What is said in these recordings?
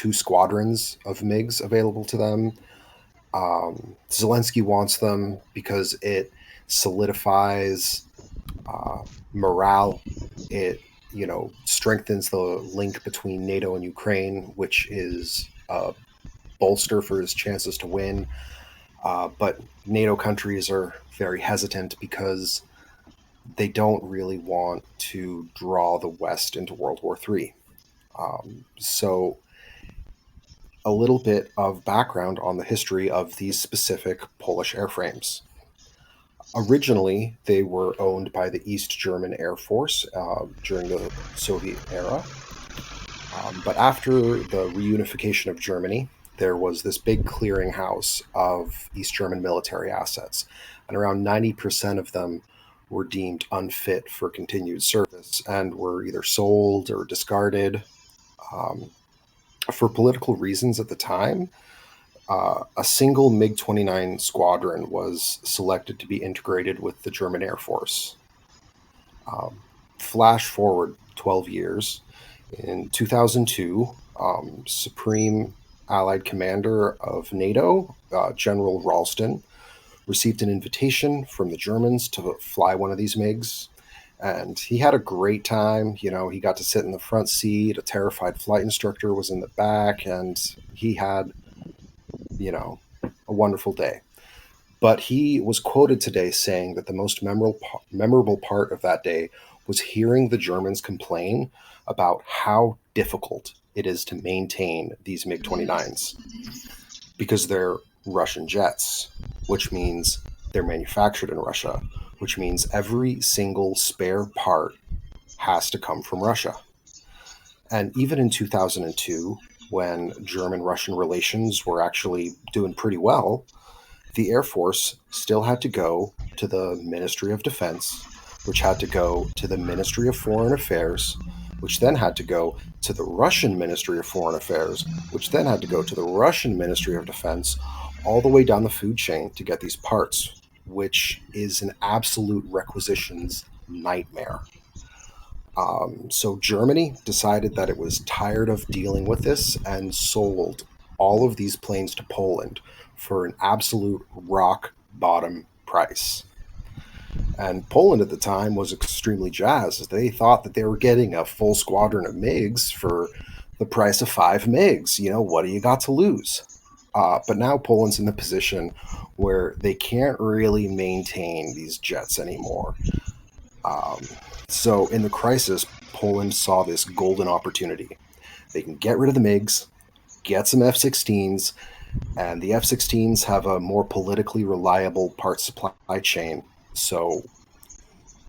2 squadrons of MiGs available to them. Zelensky wants them because it solidifies morale. It strengthens the link between NATO and Ukraine, which is a bolster for his chances to win. But NATO countries are very hesitant because they don't really want to draw the West into World War III. So a little bit of background on the history of these specific Polish airframes. Originally, they were owned by the East German Air Force during the Soviet era. But after the reunification of Germany, there was this big clearinghouse of East German military assets, and around 90% of them were deemed unfit for continued service and were either sold or discarded. For political reasons at the time, a single MiG-29 squadron was selected to be integrated with the German Air Force. Flash forward 12 years. In 2002, Supreme Allied Commander of NATO, General Ralston, received an invitation from the Germans to fly one of these MiGs. And he had a great time. He got to sit in the front seat. A terrified flight instructor was in the back, and he had, a wonderful day. But he was quoted today saying that the most memorable part of that day was hearing the Germans complain about how difficult it is to maintain these MiG-29s because they're Russian jets, which means they're manufactured in Russia, which means every single spare part has to come from Russia. And even in 2002, when German-Russian relations were actually doing pretty well, the Air Force still had to go to the Ministry of Defense, which had to go to the Ministry of Foreign Affairs, which then had to go to the Russian Ministry of Foreign Affairs, which then had to go to the Russian Ministry of Defense, all the way down the food chain to get these parts, which is an absolute requisitions nightmare. So Germany decided that it was tired of dealing with this and sold all of these planes to Poland for an absolute rock bottom price. And Poland at the time was extremely jazzed. They thought that they were getting a full squadron of MiGs for the price of 5 MiGs. What do you got to lose? But now Poland's in the position where they can't really maintain these jets anymore. So in the crisis, Poland saw this golden opportunity. They can get rid of the MiGs, get some F-16s, and the F-16s have a more politically reliable part supply chain. So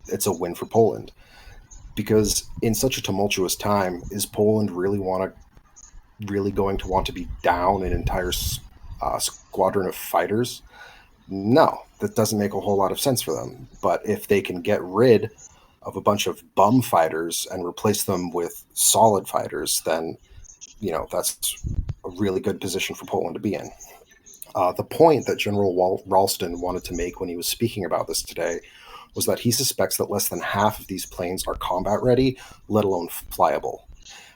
it's a win for Poland. Because in such a tumultuous time, is Poland really going to want to be down an entire squadron of fighters? No, that doesn't make a whole lot of sense for them. But if they can get rid of a bunch of bum fighters and replace them with solid fighters, then, that's a really good position for Poland to be in. The point that General Ralston wanted to make when he was speaking about this today was that he suspects that less than half of these planes are combat ready, let alone flyable.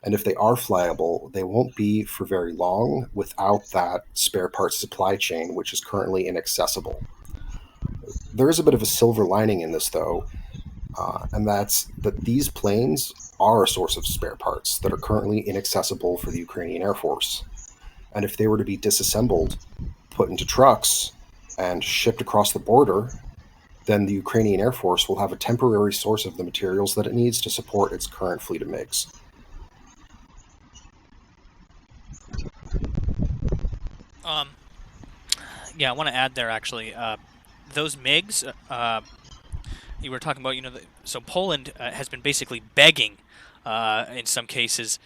And if they are flyable, they won't be for very long without that spare parts supply chain, which is currently inaccessible. There is a bit of a silver lining in this, though, and that's that these planes are a source of spare parts that are currently inaccessible for the Ukrainian Air Force. And if they were to be disassembled, put into trucks, and shipped across the border, then the Ukrainian Air Force will have a temporary source of the materials that it needs to support its current fleet of MiGs. Yeah, I want to add there, actually. Those MiGs, you were talking about, so Poland has been basically begging, in some cases,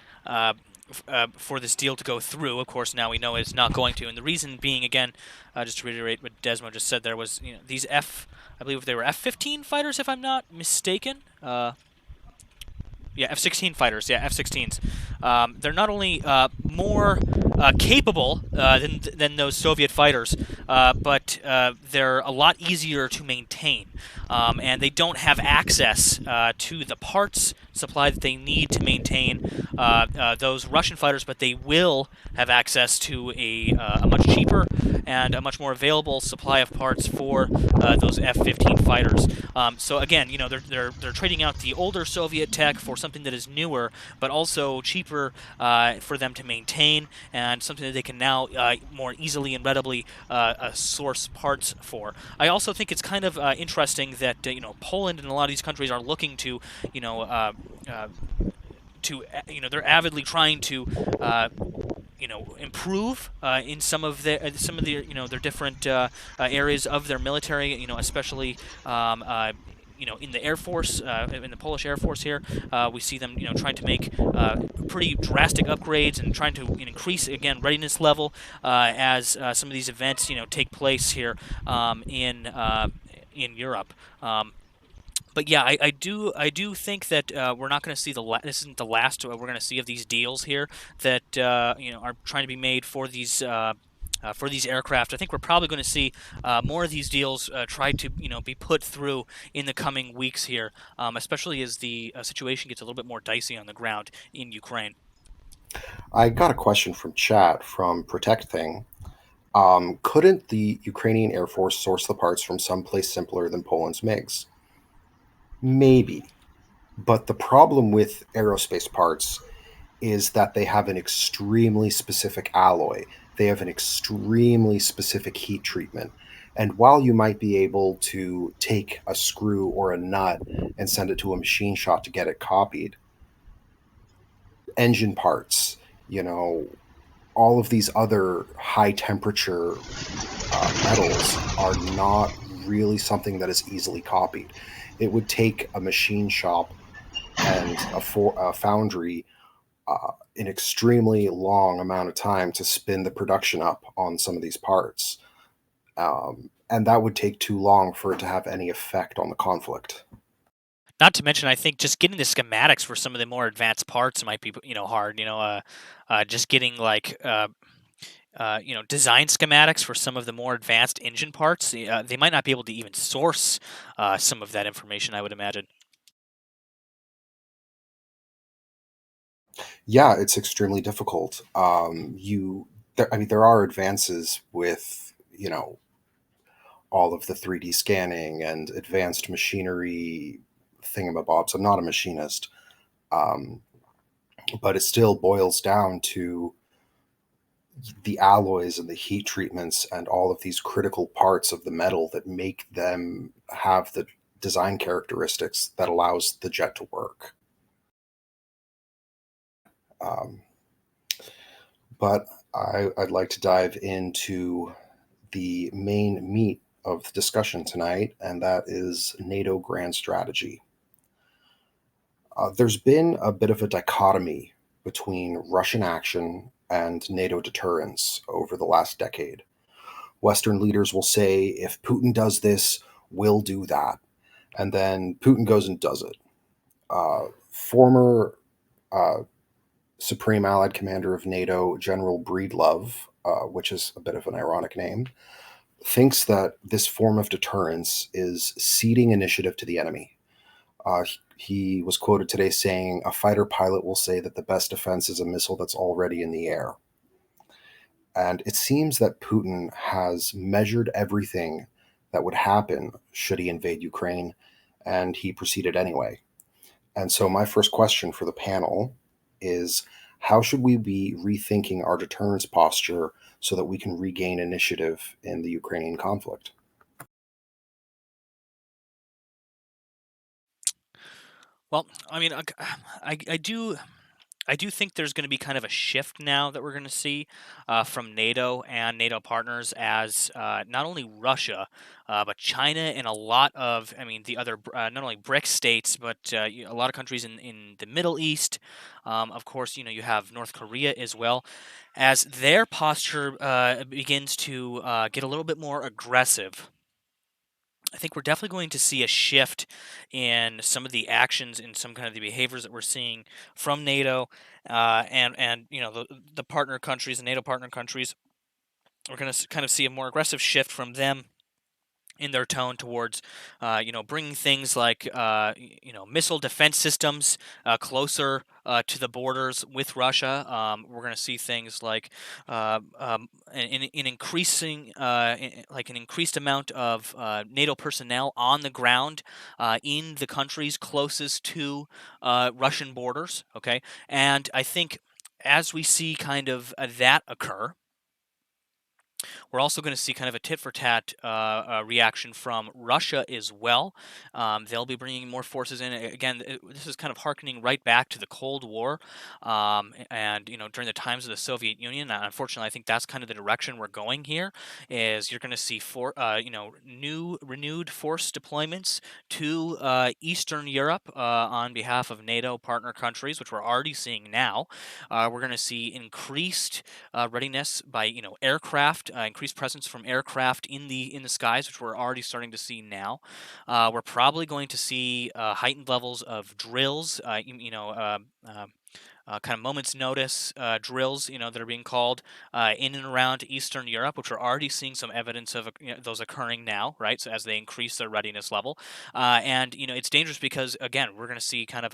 for this deal to go through. Of course, now we know it's not going to. And the reason being, again, just to reiterate what Desmo just said there, was these I believe they were F-15 fighters, if I'm not mistaken. Yeah, F-16 fighters. Yeah, F-16s. They're not only more capable than those Soviet fighters, but they're a lot easier to maintain. and they don't have access to the parts supply that they need to maintain those Russian fighters, but they will have access to a much cheaper and a much more available supply of parts for those F-15 fighters. So again, they're trading out the older Soviet tech for something that is newer, but also cheaper for them to maintain, and something that they can now more easily and readily source parts for. I also think it's kind of interesting that Poland and a lot of these countries are looking to you know. Uh, they're avidly trying to improve in some of their their different areas of their military, especially in the Air Force, in the Polish Air Force here. We see them trying to make pretty drastic upgrades and trying to increase again readiness level as some of these events take place here in Europe. But yeah, I do think that we're not going to see this isn't the last we're going to see of these deals here that are trying to be made for these aircraft. I think we're probably going to see more of these deals try to be put through in the coming weeks here, especially as the situation gets a little bit more dicey on the ground in Ukraine. I got a question from chat from Protect Thing. Couldn't the Ukrainian Air Force source the parts from someplace simpler than Poland's MiGs? Maybe. But the problem with aerospace parts is that they have an extremely specific alloy. They have an extremely specific heat treatment. And while you might be able to take a screw or a nut and send it to a machine shop to get it copied, engine parts, you know, all of these other high temperature metals are not really something that is easily copied. It would take a machine shop and a foundry an extremely long amount of time to spin the production up on some of these parts. And that would take too long for it to have any effect on the conflict. Not to mention, I think just getting the schematics for some of the more advanced parts might be hard. Just getting like design schematics for some of the more advanced engine parts. They might not be able to even source some of that information, I would imagine. Yeah, it's extremely difficult. I mean, there are advances with all of the 3D scanning and advanced machinery thingamabobs. I'm not a machinist, um, but it still boils down to the alloys and the heat treatments and all of these critical parts of the metal that make them have the design characteristics that allows the jet to work. Um, but I'd like to dive into the main meat of the discussion tonight, and that is NATO grand strategy. There's been a bit of a dichotomy between Russian action and NATO deterrence over the last decade. Western leaders will say, if Putin does this, we'll do that. And then Putin goes and does it. Former uh, Supreme Allied Commander of NATO, General Breedlove, which is a bit of an ironic name, thinks that this form of deterrence is ceding initiative to the enemy. He was quoted today saying, a fighter pilot will say that the best defense is a missile that's already in the air. And it seems that Putin has measured everything that would happen should he invade Ukraine, and he proceeded anyway. And so, my first question for the panel is, how should we be rethinking our deterrence posture so that we can regain initiative in the Ukrainian conflict? Well, I mean, I do think there's going to be kind of a shift now that we're going to see from NATO and NATO partners as not only Russia, but China and a lot of, I mean, the other, not only BRICS states, but a lot of countries in the Middle East. Of course, you have North Korea as well, as their posture begins to get a little bit more aggressive. I think we're definitely going to see a shift in some of the actions and some kind of the behaviors that we're seeing from NATO and the partner countries, the NATO partner countries. We're going to kind of see a more aggressive shift from them in their tone towards, bringing things like, missile defense systems closer to the borders with Russia. We're going to see things like an increasing, like an increased amount of NATO personnel on the ground in the countries closest to Russian borders. Okay, and I think as we see kind of that occur, we're also going to see kind of a tit for tat reaction from Russia as well. They'll be bringing more forces in. Again, this is kind of harkening right back to the Cold War, and during the times of the Soviet Union. Unfortunately, I think that's kind of the direction we're going here. Is you're going to see new renewed force deployments to Eastern Europe on behalf of NATO partner countries, which we're already seeing now. We're going to see increased readiness by aircraft, increased presence from aircraft in the skies, which we're already starting to see now. We're probably going to see heightened levels of drills. Kind of moments notice drills, that are being called in and around Eastern Europe, which we're already seeing some evidence of those occurring now, right? So as they increase their readiness level, and it's dangerous because again, we're going to see kind of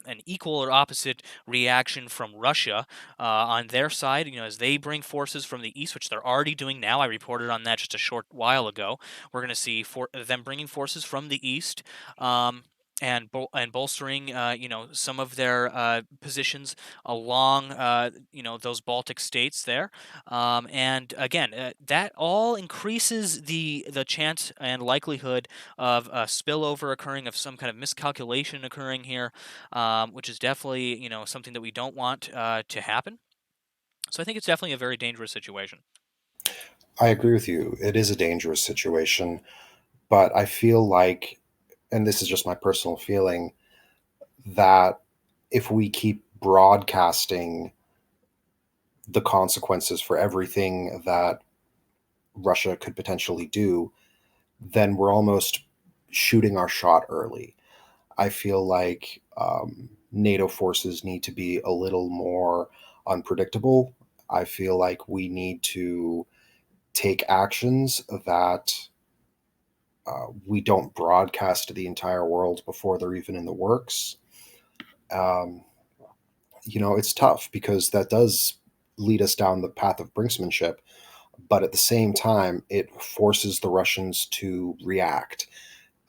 an equal or opposite reaction from Russia on their side. As they bring forces from the east, which they're already doing now. I reported on that just a short while ago. We're going to see them bringing forces from the east. And bolstering, some of their positions along, those Baltic states there, and again, that all increases the chance and likelihood of a spillover occurring, of some kind of miscalculation occurring here, which is definitely something that we don't want to happen. So I think it's definitely a very dangerous situation. I agree with you. It is a dangerous situation, but I feel like, and this is just my personal feeling, that if we keep broadcasting the consequences for everything that Russia could potentially do, then we're almost shooting our shot early. I feel like NATO forces need to be a little more unpredictable. I feel like we need to take actions that we don't broadcast to the entire world before they're even in the works. Um, it's tough because that does lead us down the path of brinksmanship, but at the same time, it forces the Russians to react.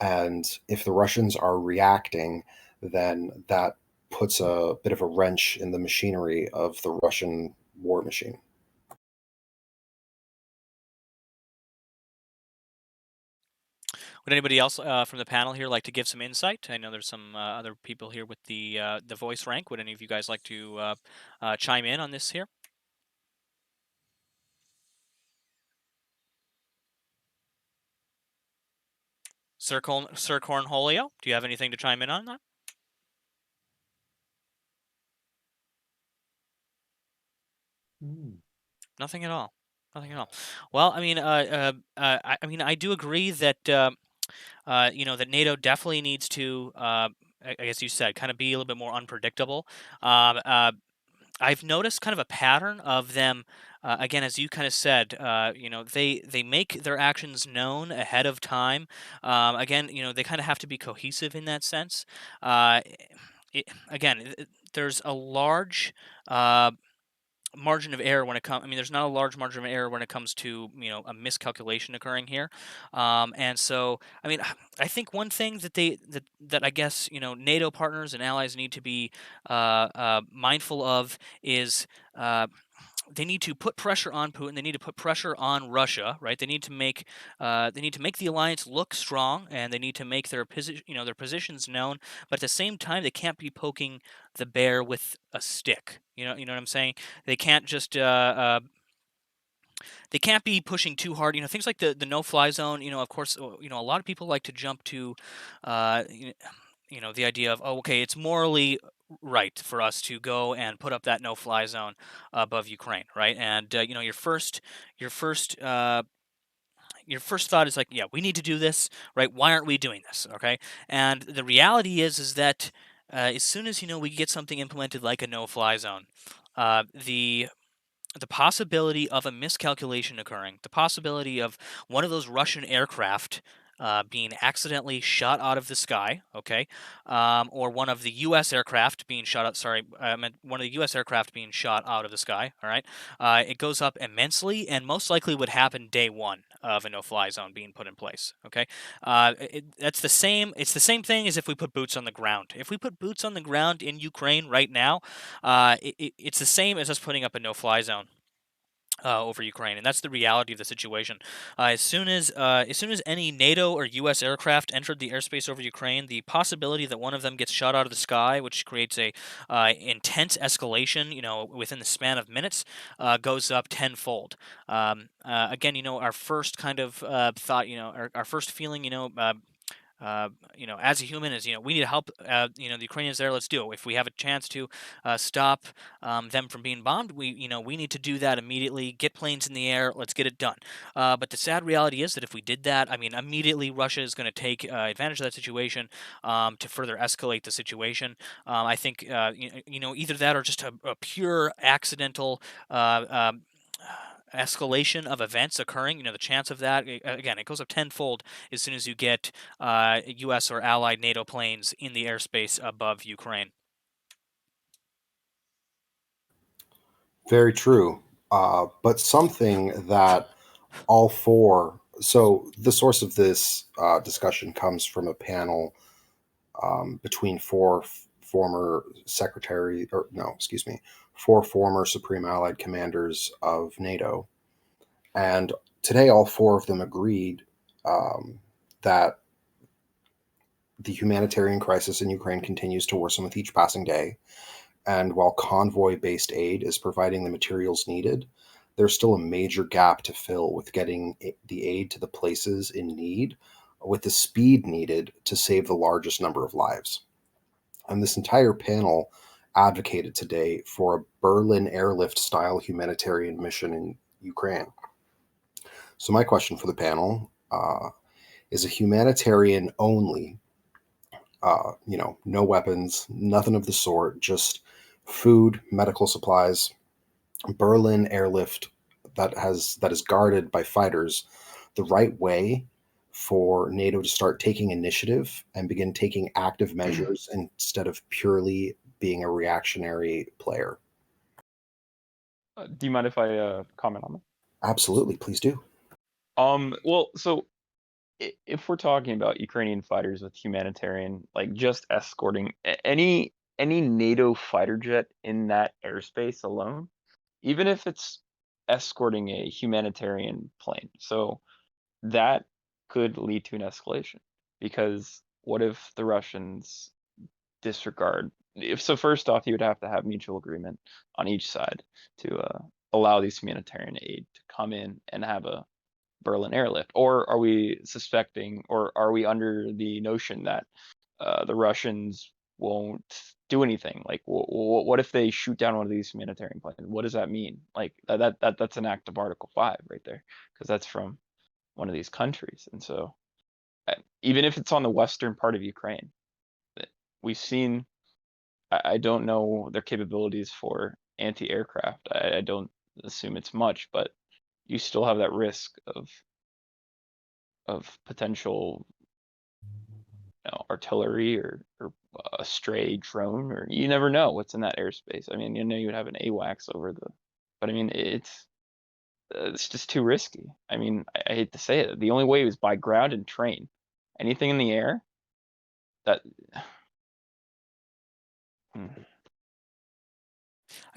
And if the Russians are reacting, then that puts a bit of a wrench in the machinery of the Russian war machine. Would anybody else from the panel here like to give some insight? I know there's some other people here with the voice rank. Would any of you guys like to chime in on this here? Sir Cornholio, do you have anything to chime in on that? Nothing at all. Nothing at all. Well, I mean, I do agree that that NATO definitely needs to, I guess you said, kind of be a little bit more unpredictable. Um, uh, I've noticed kind of a pattern of them. Again, as you kind of said, they make their actions known ahead of time. Again, they kind of have to be cohesive in that sense. Uh, again, there's a large margin of error when it comes. I mean, there's not a large margin of error when it comes to a miscalculation occurring here, and so I mean, I think one thing that I guess NATO partners and allies need to be mindful of is. They need to put pressure on Putin. They need to put pressure on Russia, right? They need to make the alliance look strong, and they need to make their positions known. But at the same time, they can't be poking the bear with a stick. You know what I'm saying? They can't just they can't be pushing too hard. Things like the no-fly zone. Of course, a lot of people like to jump to, uh, you the idea of, oh, okay, it's morally right for us to go and put up that no-fly zone above Ukraine, right? And your first your first thought is like, yeah, we need to do this, right? Why aren't we doing this? Okay, and the reality is that as soon as we get something implemented like a no-fly zone, the the possibility of a miscalculation occurring, the possibility of one of those Russian aircraft being accidentally shot out of the sky, okay, or one of the U.S. aircraft being shot out. Sorry, I meant one of the U.S. aircraft being shot out of the sky. All right, it goes up immensely, and most likely would happen day one of a no-fly zone being put in place. Okay, that's the same. It's the same thing as if we put boots on the ground. If we put boots on the ground in Ukraine right now, it's the same as us putting up a no-fly zone over Ukraine, and that's the reality of the situation. As soon as any NATO or U.S. aircraft entered the airspace over Ukraine, the possibility that one of them gets shot out of the sky, which creates a intense escalation, within the span of minutes, goes up tenfold. Again, our first kind of thought, our first feeling, as a human is, we need to help, the Ukrainians there. Let's do it. If we have a chance to stop them from being bombed, we need to do that immediately. Get planes in the air. Let's get it done. But the sad reality is that if we did that, I mean, immediately Russia is going to take advantage of that situation to further escalate the situation. I think, either that or just a pure accidental. Escalation of events occurring, the chance of that, again, it goes up tenfold as soon as you get U.S. or allied NATO planes in the airspace above Ukraine. Very true. But something that all four, so the source of this discussion comes from a panel between former secretary, or no, excuse me, four former Supreme Allied commanders of NATO. And today, all four of them agreed that the humanitarian crisis in Ukraine continues to worsen with each passing day. And while convoy based aid is providing the materials needed, there's still a major gap to fill with getting the aid to the places in need with the speed needed to save the largest number of lives. And this entire panel advocated today for a Berlin airlift style humanitarian mission in Ukraine. So, my question for the panel is a humanitarian only, no weapons, nothing of the sort, just food, medical supplies, Berlin airlift that is guarded by fighters, the right way for NATO to start taking initiative and begin taking active measures instead of purely being a reactionary player? Do you mind if I comment on that? Absolutely, please do. Well, so if we're talking about Ukrainian fighters with humanitarian, like just escorting any NATO fighter jet in that airspace alone, even if it's escorting a humanitarian plane, so that could lead to an escalation. Because what if the Russians disregard? If so, first off, you would have to have mutual agreement on each side to allow these humanitarian aid to come in and have a Berlin airlift? Or are we suspecting, or are we under the notion that the Russians won't do anything? Like, what if they shoot down one of these humanitarian planes? What does that mean? Like that's an act of Article 5 right there, because that's from one of these countries. And so, even if it's on the western part of Ukraine, we've seen. I don't know their capabilities for anti-aircraft. I don't assume it's much, but you still have that risk of potential, artillery or a stray drone, or you never know what's in that airspace. I mean, you would have an AWACS over the, but I mean, it's just too risky. I mean, I hate to say it. The only way is by ground and train. Anything in the air, that. I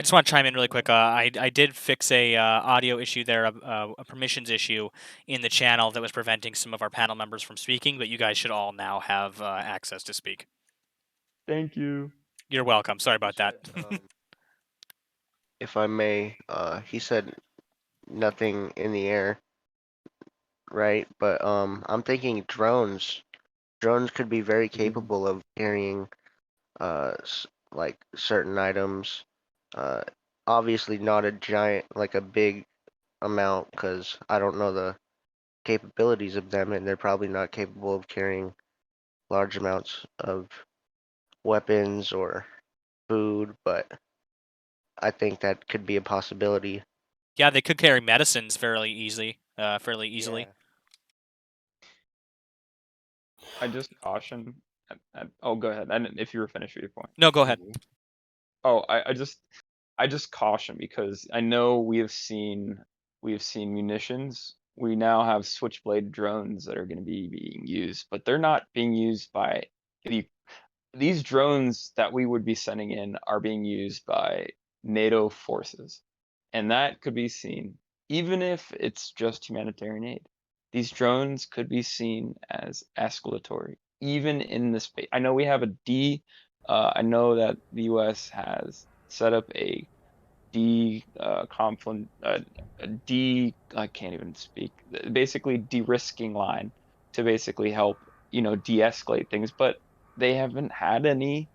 just want to chime in really quick. I did fix a audio issue there, a permissions issue in the channel that was preventing some of our panel members from speaking, but you guys should all now have access to speak. Thank you. You're welcome. Sorry about that. If I may, he said nothing in the air, right? But I'm thinking drones. Drones could be very capable of carrying like certain items. Uh, Obviously not a giant, like a big amount, because I don't know the capabilities of them, and they're probably not capable of carrying large amounts of weapons or food, but I think that could be a possibility. Yeah, they could carry medicines fairly easily. Yeah. I just caution. Oh, go ahead. And if you were finished with your point. No, go ahead. Mhm. Oh, I just caution because I know we have seen munitions. We now have switchblade drones that are going to be being used, but they're not being used by the these drones that we would be sending in are being used by NATO forces. And that could be seen, even if it's just humanitarian aid. These drones could be seen as escalatory, even in the space. I know we have I know that the US has set up a conflict, I can't even speak, basically de-risking line to basically help, de-escalate things, but they haven't had any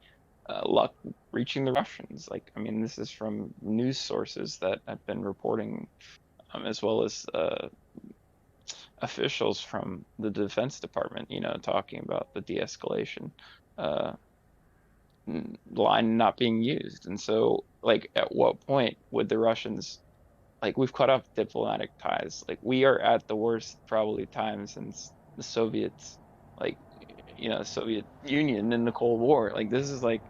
luck reaching the Russians. Like, I mean, this is from news sources that have been reporting, as well as officials from the Defense Department, talking about the de-escalation uh, line not being used. And so, like, at what point would the Russians, like, we've cut off diplomatic ties. Like, we are at the worst probably time since the Soviets, like, Soviet Union in the Cold War. Like, this is like,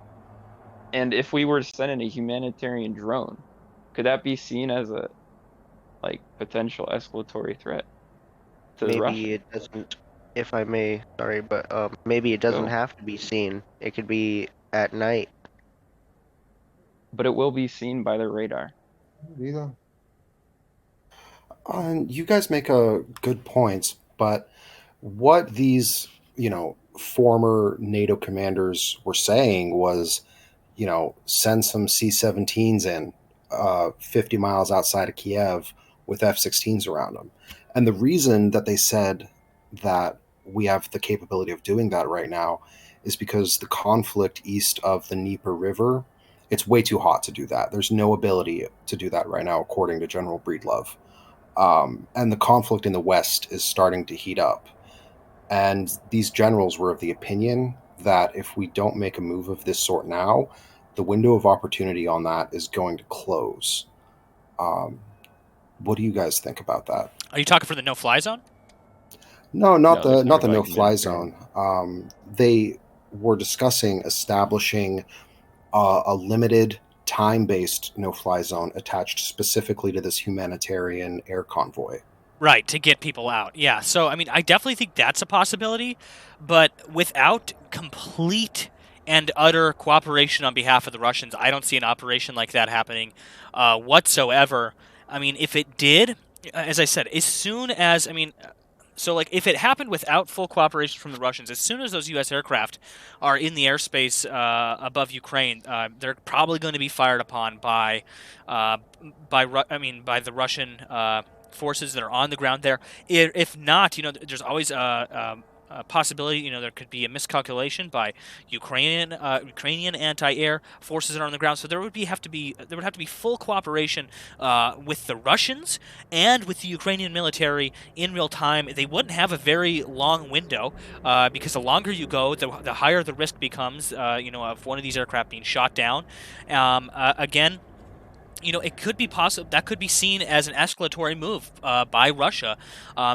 and if we were to send in a humanitarian drone, could that be seen as a like potential escalatory threat to the Maybe Russians? it doesn't, if I may, sorry, but maybe it doesn't Go. have to be seen. It could be at night. But it will be seen by their radar. Yeah. You guys make a good points, but what these, former NATO commanders were saying was, send some C-17s in 50 miles outside of Kiev with F-16s around them. And the reason that they said that we have the capability of doing that right now is because the conflict east of the Dnieper River, it's way too hot to do that. There's no ability to do that right now, according to General Breedlove. And the conflict in the West is starting to heat up. And these generals were of the opinion that if we don't make a move of this sort now, the window of opportunity on that is going to close. Um, what do you guys think about that? Are you talking for the no-fly zone? No, No, they're not talking the about no fly humanitarian. zone. They were discussing establishing a limited time based no fly zone attached specifically to this humanitarian air convoy. Right, to get people out. Yeah. So, I mean, I definitely think that's a possibility, but without complete and utter cooperation on behalf of the Russians, I don't see an operation like that happening whatsoever. I mean, if it did, as I said, as soon as, I mean, so like if it happened without full cooperation from the Russians, as soon as those U.S. aircraft are in the airspace above Ukraine, they're probably going to be fired upon uh, by the Russian forces that are on the ground there. If not, there's always a possibility. There could be a miscalculation by Ukrainian anti-air forces that are on the ground. So there would have to be full cooperation with the Russians and with the Ukrainian military in real time. They wouldn't have a very long window because the longer you go, the higher the risk becomes. Of one of these aircraft being shot down. Again, it could be possible that could be seen as an escalatory move by Russia,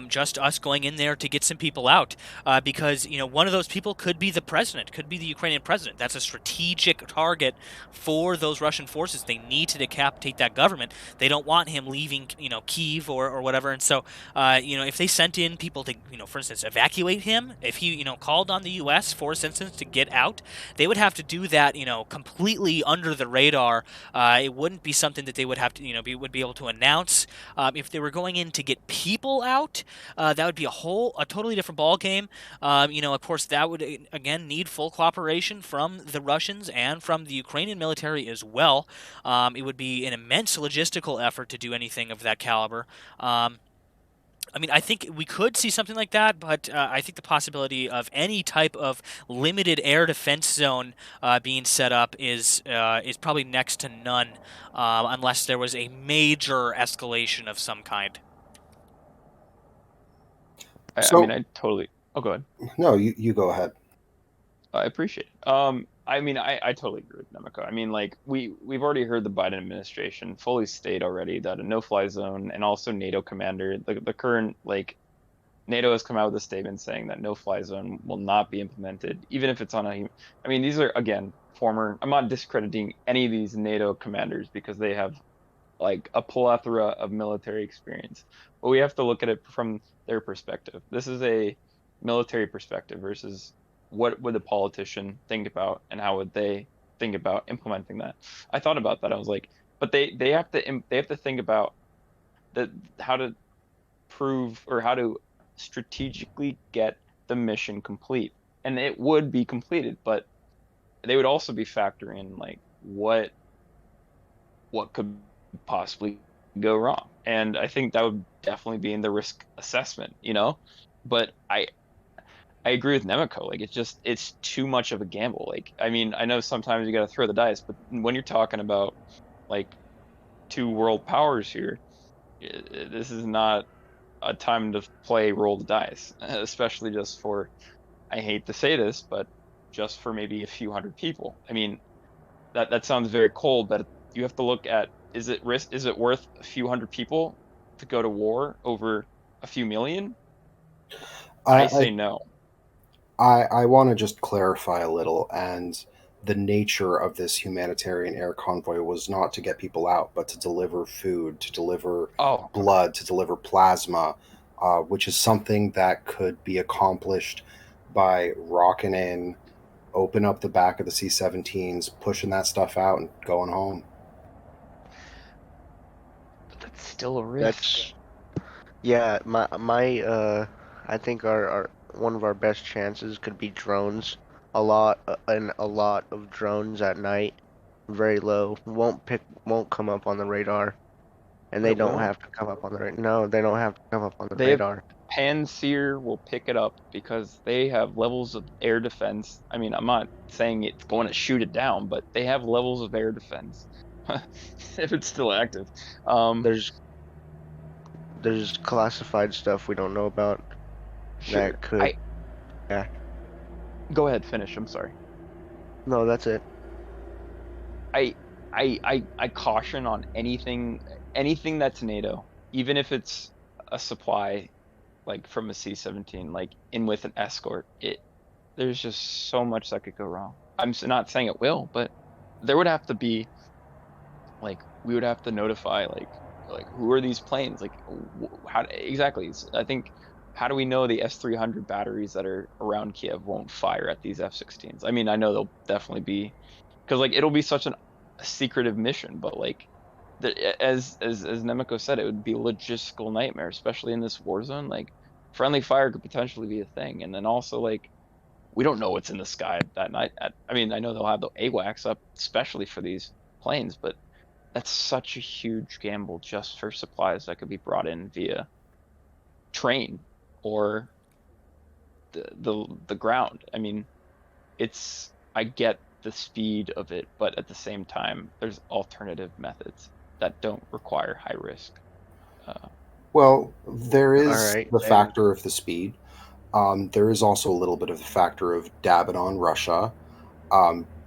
just us going in there to get some people out, because one of those people could be the president, could be the Ukrainian president. That's a strategic target for those Russian forces. They need to decapitate that government. They don't want him leaving, Kiev or whatever. And so, if they sent in people to, for instance, evacuate him, if he, called on the U.S. for instance to get out, they would have to do that, completely under the radar. It wouldn't be something that they would have to, would be able to announce. If they were going in to get people out, that would be a totally different ball game. Of course, that would again need full cooperation from the Russians and from the Ukrainian military as well. It would be an immense logistical effort to do anything of that caliber. I mean, I think we could see something like that, but I think the possibility of any type of limited air defense zone being set up is probably next to none, unless there was a major escalation of some kind. I mean, So, I totally. Oh, go ahead. no, you go ahead. I appreciate it. I mean, I totally agree with NEMICO. I mean, like we've already heard the Biden administration fully state already that a no-fly zone and also NATO commander, the current like NATO has come out with a statement saying that no-fly zone will not be implemented, even if it's on a. I mean, these are again former. I'm not discrediting any of these NATO commanders because they have like a plethora of military experience, but we have to look at it from their perspective. This is a military perspective versus what would a politician think about and how would they think about implementing that. I thought about that. I was like, but they have to they have to think about the how to prove or how to strategically get the mission complete. And it would be completed, but they would also be factoring like what could possibly go wrong. And I think that would definitely be in the risk assessment, you know? But I agree with Nemeko. Like it's too much of a gamble. Like I mean, I know sometimes you got to throw the dice, but when you're talking about like two world powers here, this is not a time to play roll the dice, especially just for, I hate to say this, but just for maybe a few hundred people. I mean, that sounds very cold, but you have to look at, is it worth a few hundred people to go to war over a few million? I I say no. I want to just clarify a little, and the nature of this humanitarian air convoy was not to get people out, but to deliver food, to deliver Oh, okay. blood, to deliver plasma, which is something that could be accomplished by rocking in, open up the back of the C-17s, pushing that stuff out, and going home. But that's still a risk. That's yeah. I think our one of our best chances could be drones. A lot of drones at night, very low. Won't come up on the radar, and they It don't won't. have to come up on the radar. No, they don't have to come up on the They have radar. Panseer will pick it up because they have levels of air defense. I mean, I'm not saying it's going to shoot it down, but they have levels of air defense if it's still active. Um, There's there's classified stuff we don't know about sure. that could. Yeah. Go ahead, finish. I'm sorry. No, that's it. I I caution on anything that's NATO, even if it's a supply like from a C-17, like in with an escort. There's just so much that could go wrong. Not saying it will, but there would have to be like we would have to notify like who are these planes? Like how exactly? I think how do we know the S-300 batteries that are around Kiev won't fire at these F-16s? I mean, I know they'll definitely be because like it'll be such a secretive mission, but like as Nemeko said, it would be a logistical nightmare, especially in this war zone. Like friendly fire could potentially be a thing, and then also like we don't know what's in the sky that night. I mean, I know they'll have the AWACS up, especially for these planes, but that's such a huge gamble just for supplies that could be brought in via train or the ground. I mean, I get the speed of it, but at the same time, there's alternative methods that don't require high risk. Uh, Well, there All is right, the and factor of the speed. There is also a little bit of the factor of dabbing on Russia,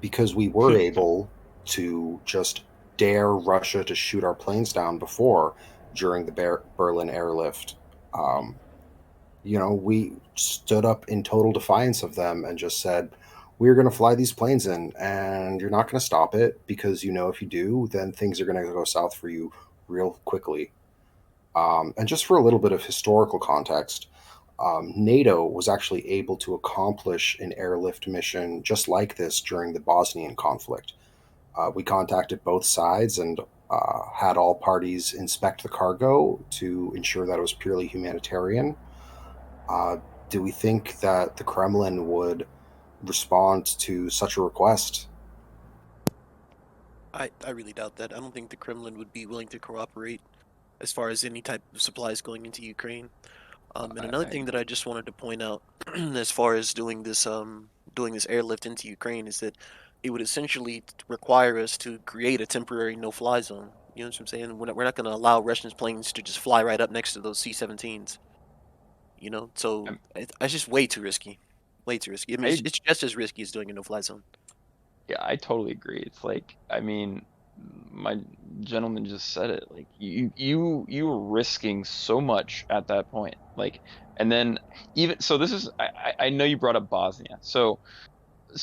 because we were able to just dare Russia to shoot our planes down before during the Berlin airlift. Um, we stood up in total defiance of them and just said, we're going to fly these planes in, and you're not going to stop it because if you do, then things are going to go south for you real quickly. And just for a little bit of historical context, NATO was actually able to accomplish an airlift mission just like this during the Bosnian conflict. We contacted both sides and had all parties inspect the cargo to ensure that it was purely humanitarian. Uh, do we think that the Kremlin would respond to such a request? I really doubt that. I don't think the Kremlin would be willing to cooperate as far as any type of supplies going into Ukraine. And another I thing that agree. I just wanted to point out, as far as doing this airlift into Ukraine, is that it would essentially require us to create a temporary no-fly zone. You know what I'm saying? We're not going to allow Russian planes to just fly right up next to those C-17s. So I'm- it's just way too risky. Way too risky. I mean, I it's just as risky as doing a no-fly zone. Yeah, I totally agree. It's like, I mean, my gentleman just said it. Like you were risking so much at that point. Like, and then even so, this is I know you brought up Bosnia. So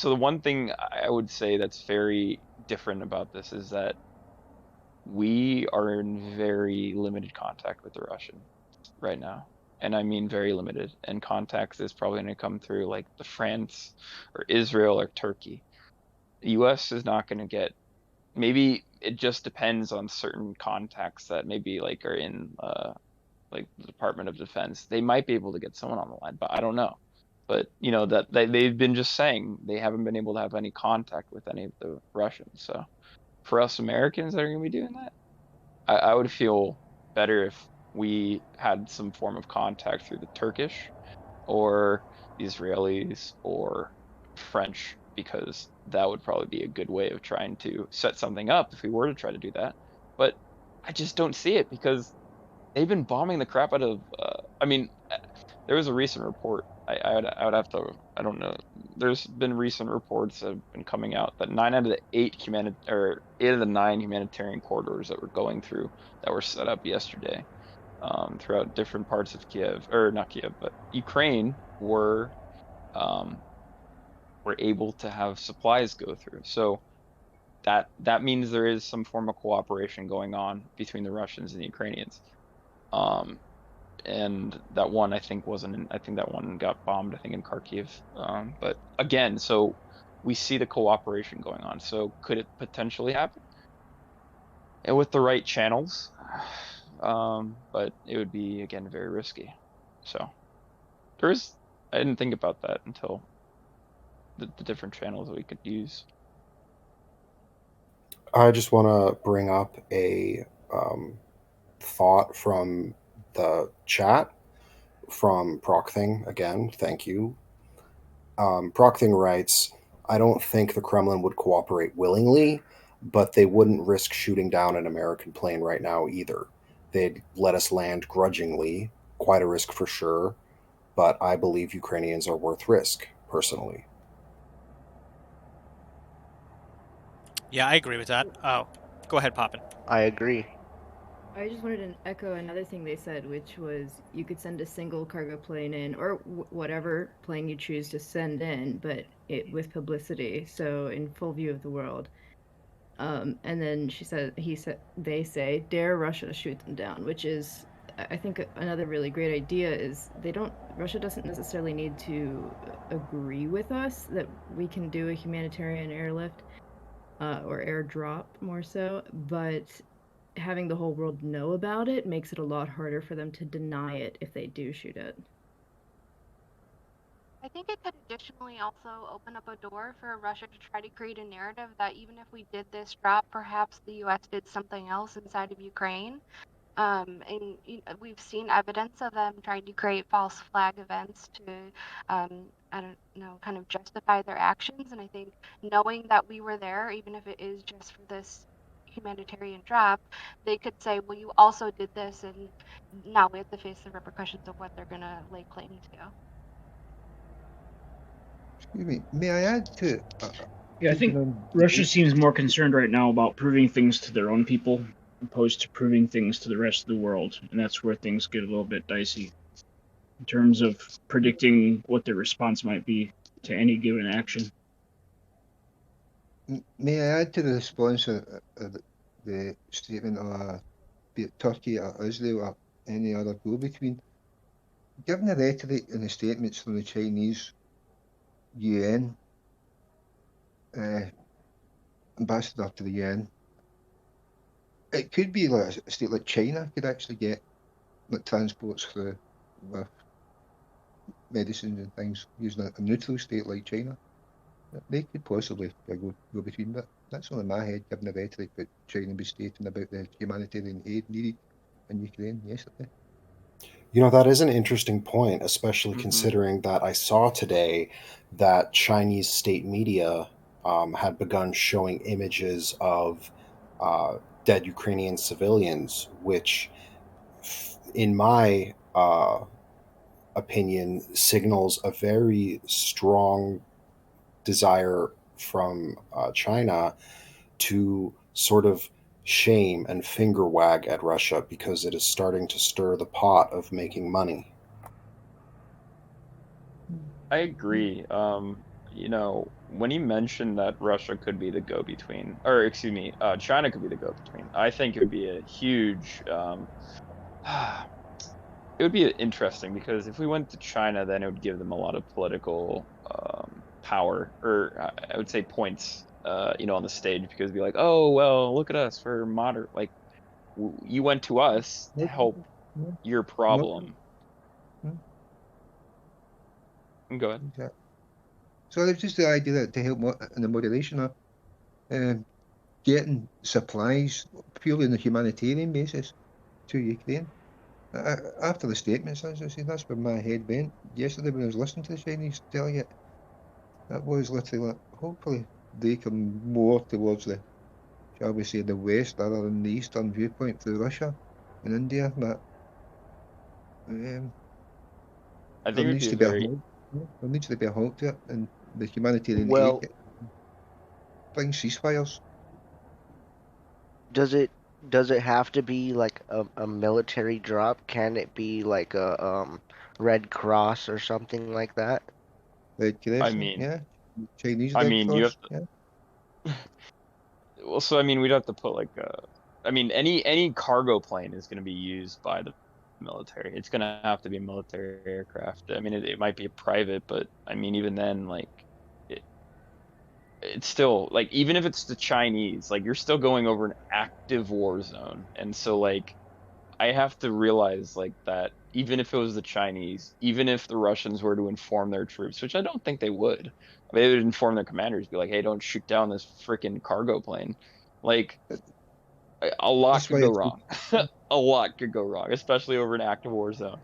the one thing I would say that's very different about this is that we are in very limited contact with the Russian right now. And I mean very limited. And contact is probably going to come through like the France or Israel or Turkey. The US is not going to get, maybe it just depends on certain contacts that maybe like are in like the Department of Defense. They might be able to get someone on the line, but I don't know. But you know that they've been just saying they haven't been able to have any contact with any of the Russians. So for us Americans that are going to be doing that, I would feel better if we had some form of contact through the Turkish or the Israelis or French, because that would probably be a good way of trying to set something up if we were to try to do that. But I just don't see it because they've been bombing the crap out of. I mean, there was a recent report. I would have to. I don't know. There's been recent reports that have been coming out that 8 of the 9 humanitarian corridors that we're going through that were set up yesterday, throughout different parts of Kiev, or not Kiev, but Ukraine, um, were able to have supplies go through. So that means there is some form of cooperation going on between the Russians and the Ukrainians. Um, and that one I think wasn't in, I think that one got bombed, I think in Kharkiv. But again, so we see the cooperation going on. So could it potentially happen? And with the right channels, but it would be again very risky. So I didn't think about that until the different channels that we could use. I just want to bring up a thought from the chat from Procthing again. Thank you. Procthing writes, I don't think the Kremlin would cooperate willingly, but they wouldn't risk shooting down an American plane right now either. They'd let us land grudgingly, quite a risk for sure, but I believe Ukrainians are worth risk, personally. Yeah, I agree with that. Oh, go ahead, Poppin. I agree. I just wanted to echo another thing they said, which was you could send a single cargo plane in, or whatever plane you choose to send in, but it with publicity, so in full view of the world. And then they say, dare Russia to shoot them down, which is, I think, another really great idea is Russia doesn't necessarily need to agree with us that we can do a humanitarian airlift, or airdrop more so, but having the whole world know about it makes it a lot harder for them to deny it if they do shoot it. I think it could additionally also open up a door for Russia to try to create a narrative that even if we did this drop, perhaps the US did something else inside of Ukraine. And we've seen evidence of them trying to create false flag events to, I don't know, kind of justify their actions. And I think knowing that we were there, even if it is just for this humanitarian drop, they could say, well, you also did this, and now we have to face the repercussions of what they're going to lay claim to. Excuse me, may I add to? Yeah, I think on Russia debate? seems more concerned right now about proving things to their own people opposed to proving things to the rest of the world, and that's where things get a little bit dicey in terms of predicting what their response might be to any given action. May I add to the response of the statement of be it Turkey or Israel or any other go-between? Given the rhetoric and the statements from the Chinese UN ambassador to the UN, it could be like a state like China could actually get like transports through with medicines and things using a neutral state like China. They could possibly go between, but that's only my head given the rhetoric that China was stating about the humanitarian aid needed in Ukraine yesterday. You know, that is an interesting point, especially Mhm. considering that I saw today that Chinese state media had begun showing images of dead Ukrainian civilians, which, in my opinion, signals a very strong desire from China to sort of shame and finger wag at Russia because it is starting to stir the pot of making money. I agree. You know, when he mentioned that Russia could be the go-between, or excuse me, China could be the go-between, I think it would be a huge, it would be interesting because if we went to China, then it would give them a lot of political power, or I would say points, you know, on the stage because it'd be like, oh, well, look at us for moderate, like you went to us to help Yeah, your moderate. problem. Hmm, Go ahead. exactly. So it's just the idea that to help in the moderation of getting supplies purely on a humanitarian basis to Ukraine. After the statements, as I say, that's where my head went yesterday when I was listening to the Chinese delegate. That was literally like, hopefully they come more towards the, shall we say, the West rather than the Eastern viewpoint through Russia and India. But I think there it would needs be a to be a very halt. There needs to be a halt to it, and the humanitarian aid well. Does brings ceasefires. it does it have to be like a military drop? Can it be like a Red Cross or something like that? Red I Crescent, mean, yeah. Chinese I Red mean, you have Cross, to, yeah. well, so I mean, we'd have to put like I mean, any cargo plane is going to be used by the military. It's going to have to be a military aircraft. I mean, it might be a private, but I mean, even then, like, it, it's still like, even if it's the Chinese, like, you're still going over an active war zone, and so like, I have to realize like that even if it was the Chinese, even if the Russians were to inform their troops, which I don't think they would, they would inform their commanders, be like, "Hey, don't shoot down this freaking cargo plane." Like a lot That's could why go it's, wrong. A lot could go wrong, especially over an active war zone.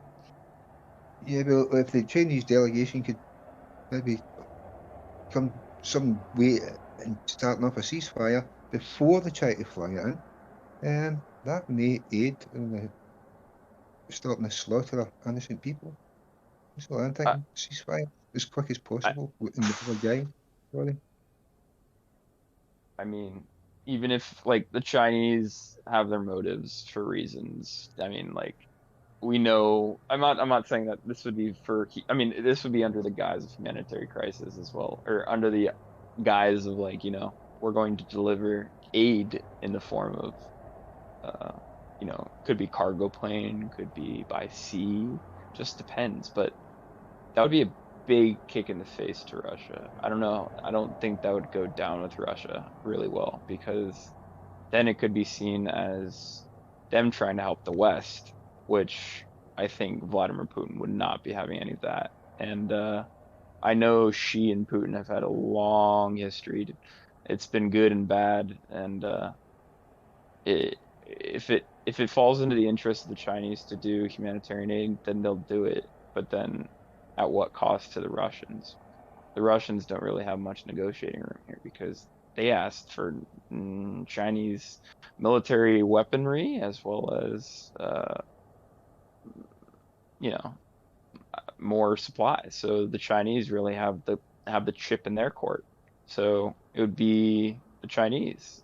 yeah, well, if the Chinese delegation could maybe come some way in starting up a ceasefire before they try to fly in, that may aid in stopping the slaughter of innocent people. So I'm I, thinking ceasefire as quick as I, possible in the other guy. Sorry. I mean, even if like the Chinese have their motives for reasons, I mean, like we know I'm not saying that this would be for I mean this would be under the guise of humanitarian crisis as well, or under the guise of like, you know, we're going to deliver aid in the form of uh you know, could be cargo plane, could be by sea, just depends. But that would be a big kick in the face to Russia. I don't know, I don't think that would go down with Russia really well, because then it could be seen as them trying to help the West, which I think Vladimir Putin would not be having any of that. And I know Xi and Putin have had a long history. It's been good and bad, and if it falls into the interest of the Chinese to do humanitarian aid, then they'll do it. But then, at what cost to the Russians? The Russians don't really have much negotiating room here because they asked for Chinese military weaponry as well as you know, more supplies. So the Chinese really have the chip in their court. So it would be the Chinese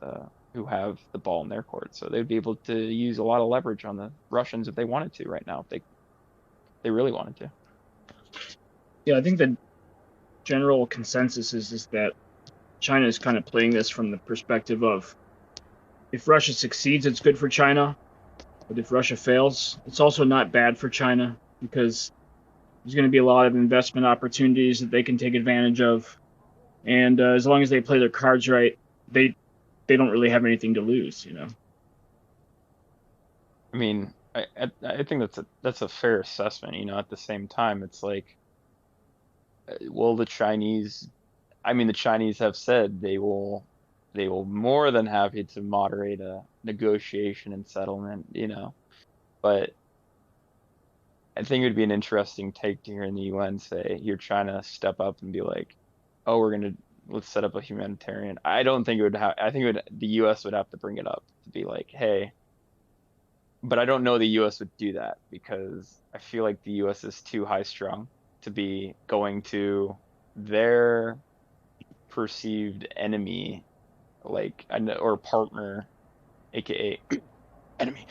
who have the ball in their court. So they'd be able to use a lot of leverage on the Russians if they wanted to right now, if they really wanted to. Yeah, I think the general consensus is that China is kind of playing this from the perspective of, if Russia succeeds, it's good for China, but if Russia fails, it's also not bad for China, because there's going to be a lot of investment opportunities that they can take advantage of, and as long as they play their cards right, they they don't really have anything to lose, you know. I mean, I think that's a fair assessment. You know, at the same time, it's like, will the Chinese? I mean, the Chinese have said they will more than happy to moderate a negotiation and settlement. You know, but I think it would be an interesting take to hear in the UN say, you're trying to step up and be like, oh, let's set up a humanitarian. I don't think it would have. I think the US would have to bring it up to be like, hey. But I don't know the US would do that because I feel like the US is too high strung to be going to their perceived enemy, like or partner, aka enemy,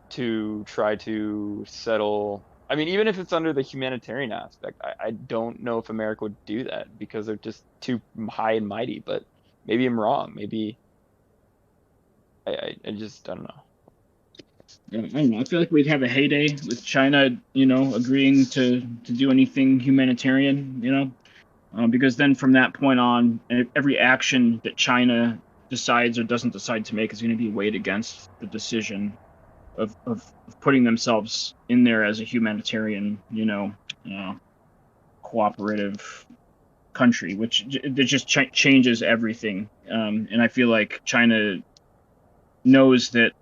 to try to settle. I mean, even if it's under the humanitarian aspect, I don't know if America would do that because they're just too high and mighty. But maybe I'm wrong. Maybe I just don't know. Yeah, I don't know. I feel like we'd have a heyday with China, agreeing to do anything humanitarian, because then from that point on, every action that China decides or doesn't decide to make is going to be weighed against the decision of putting themselves in there as a humanitarian, cooperative country, which that just changes everything. And I feel like China knows that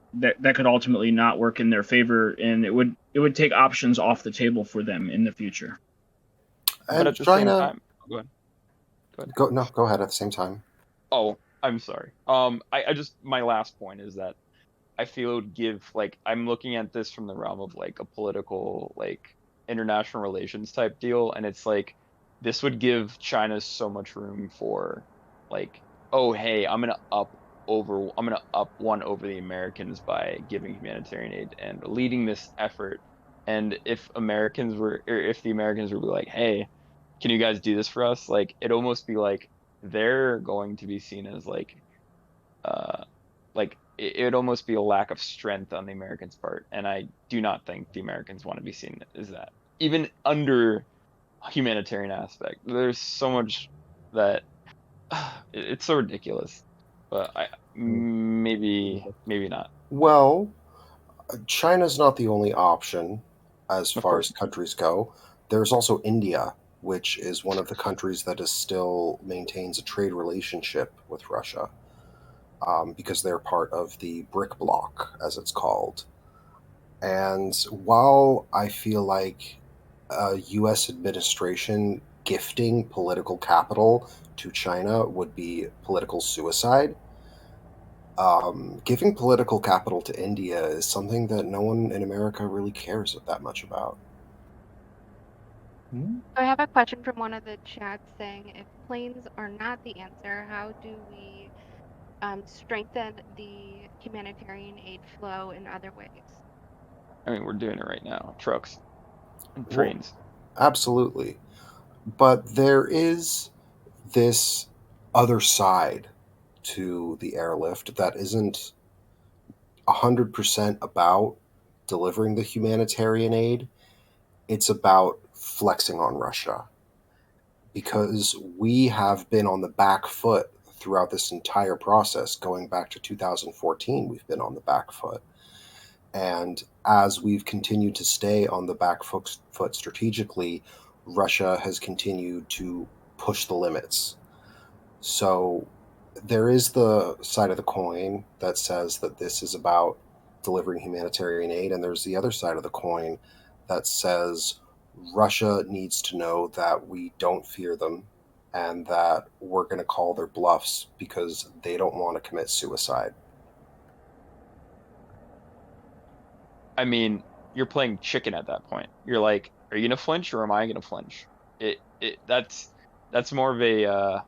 could ultimately not work in their favor, and it would take options off the table for them in the future. But And at the China, same time, go ahead. Go ahead at the same time. Oh, I'm sorry. I just my last point is that I feel it would give, like, I'm looking at this from the realm of like a political, like, international relations type deal, and it's like this would give China so much room for, like, oh hey, I'm gonna up one over the Americans by giving humanitarian aid and leading this effort. And if the Americans were like, hey, can you guys do this for us? Like, it'd almost be like they're going to be seen as uh like it'd almost be a lack of strength on the Americans' part, and I do not think the Americans want to be seen as that, even under a humanitarian aspect. There's so much that it's so ridiculous, but maybe not. Well, China's not the only option as Of far course. as countries go. There's also India, which is one of the countries that is still maintains a trade relationship with Russia, because they're part of the BRIC bloc, as it's called. And while I feel like a U.S. administration gifting political capital to China would be political suicide, giving political capital to India is something that no one in America really cares that much about. I have a question from one of the chats saying, if planes are not the answer, how do we strengthen the humanitarian aid flow in other ways? I mean, we're doing it right now. Trucks and Well, trains. absolutely. But there is this other side to the airlift that isn't 100% about delivering the humanitarian aid. It's about flexing on Russia, because we have been on the back foot throughout this entire process. Going back to 2014, we've been on the back foot. And as we've continued to stay on the back foot strategically, Russia has continued to push the limits. So there is the side of the coin that says that this is about delivering humanitarian aid, and there's the other side of the coin that says Russia needs to know that we don't fear them and that we're going to call their bluffs because they don't want to commit suicide. I mean, you're playing chicken at that point. You're like, are you gonna flinch or am I gonna flinch? That's more of a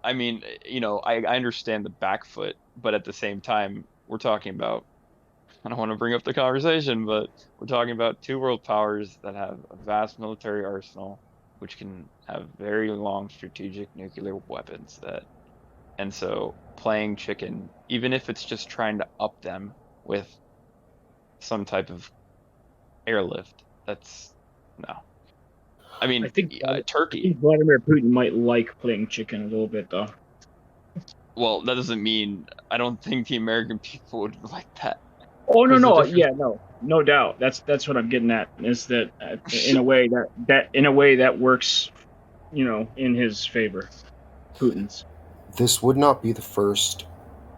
I mean, I understand the back foot, but at the same time, we're talking about, I don't want to bring up the conversation, but we're talking about two world powers that have a vast military arsenal, which can have very long strategic nuclear weapons and so playing chicken, even if it's just trying to up them with some type of airlift, that's no. I mean, I think Turkey. Vladimir Putin might like playing chicken a little bit, though. Well, that doesn't mean I don't think the American people would like that. Oh There's a no, difference. yeah, no doubt. That's what I'm getting at. Is that in a way that works, in his favor, Putin's. This would not be the first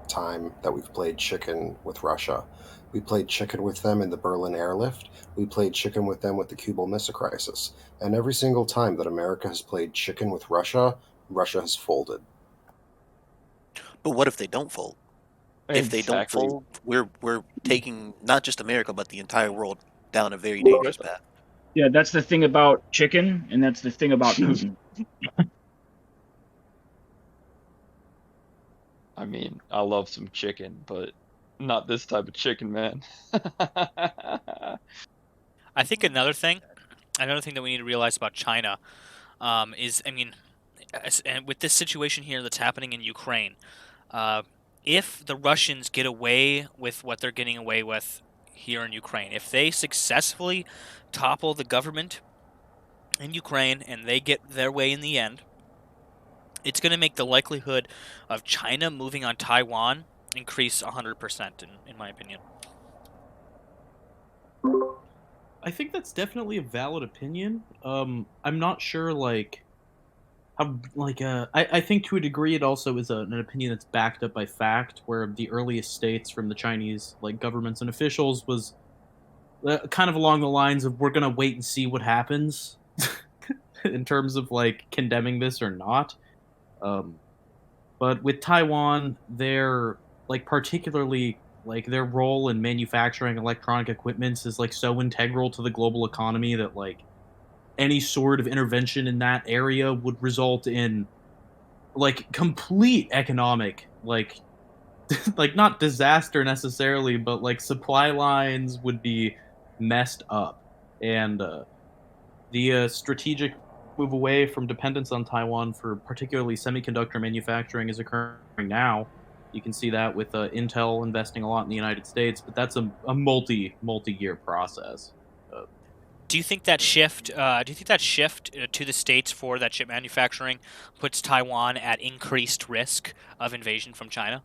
time that we've played chicken with Russia. We played chicken with them in the Berlin airlift. We played chicken with them with the Cuban Missile Crisis. And every single time that America has played chicken with Russia, Russia has folded. But what if they don't fold? If they don't Exactly. fold, we're taking not just America but the entire world down a very dangerous path. Yeah, that's the thing about chicken, and that's the thing about Putin. I mean, I love some chicken, but not this type of chicken, man. I think another thing that we need to realize about China is, I mean, and with this situation here that's happening in Ukraine, uh, if the Russians get away with what they're getting away with here in Ukraine, if they successfully topple the government in Ukraine and they get their way in the end, it's going to make the likelihood of China moving on Taiwan increase 100%, in my opinion. I think that's definitely a valid opinion. I'm not sure, like, how, like, I think to a degree it also is an opinion that's backed up by fact, where the earliest states from the Chinese, like, governments and officials was kind of along the lines of, we're gonna wait and see what happens in terms of, like, condemning this or not. Um, but with Taiwan, they're, like, particularly, like, their role in manufacturing electronic equipments is, like, so integral to the global economy that, like, any sort of intervention in that area would result in, like, complete economic, like, like, not disaster necessarily, but, like, supply lines would be messed up. And the strategic move away from dependence on Taiwan for particularly semiconductor manufacturing is occurring now. You can see that with Intel investing a lot in the United States, but that's a multi-year process. Do you think that shift? To the states for that chip manufacturing puts Taiwan at increased risk of invasion from China?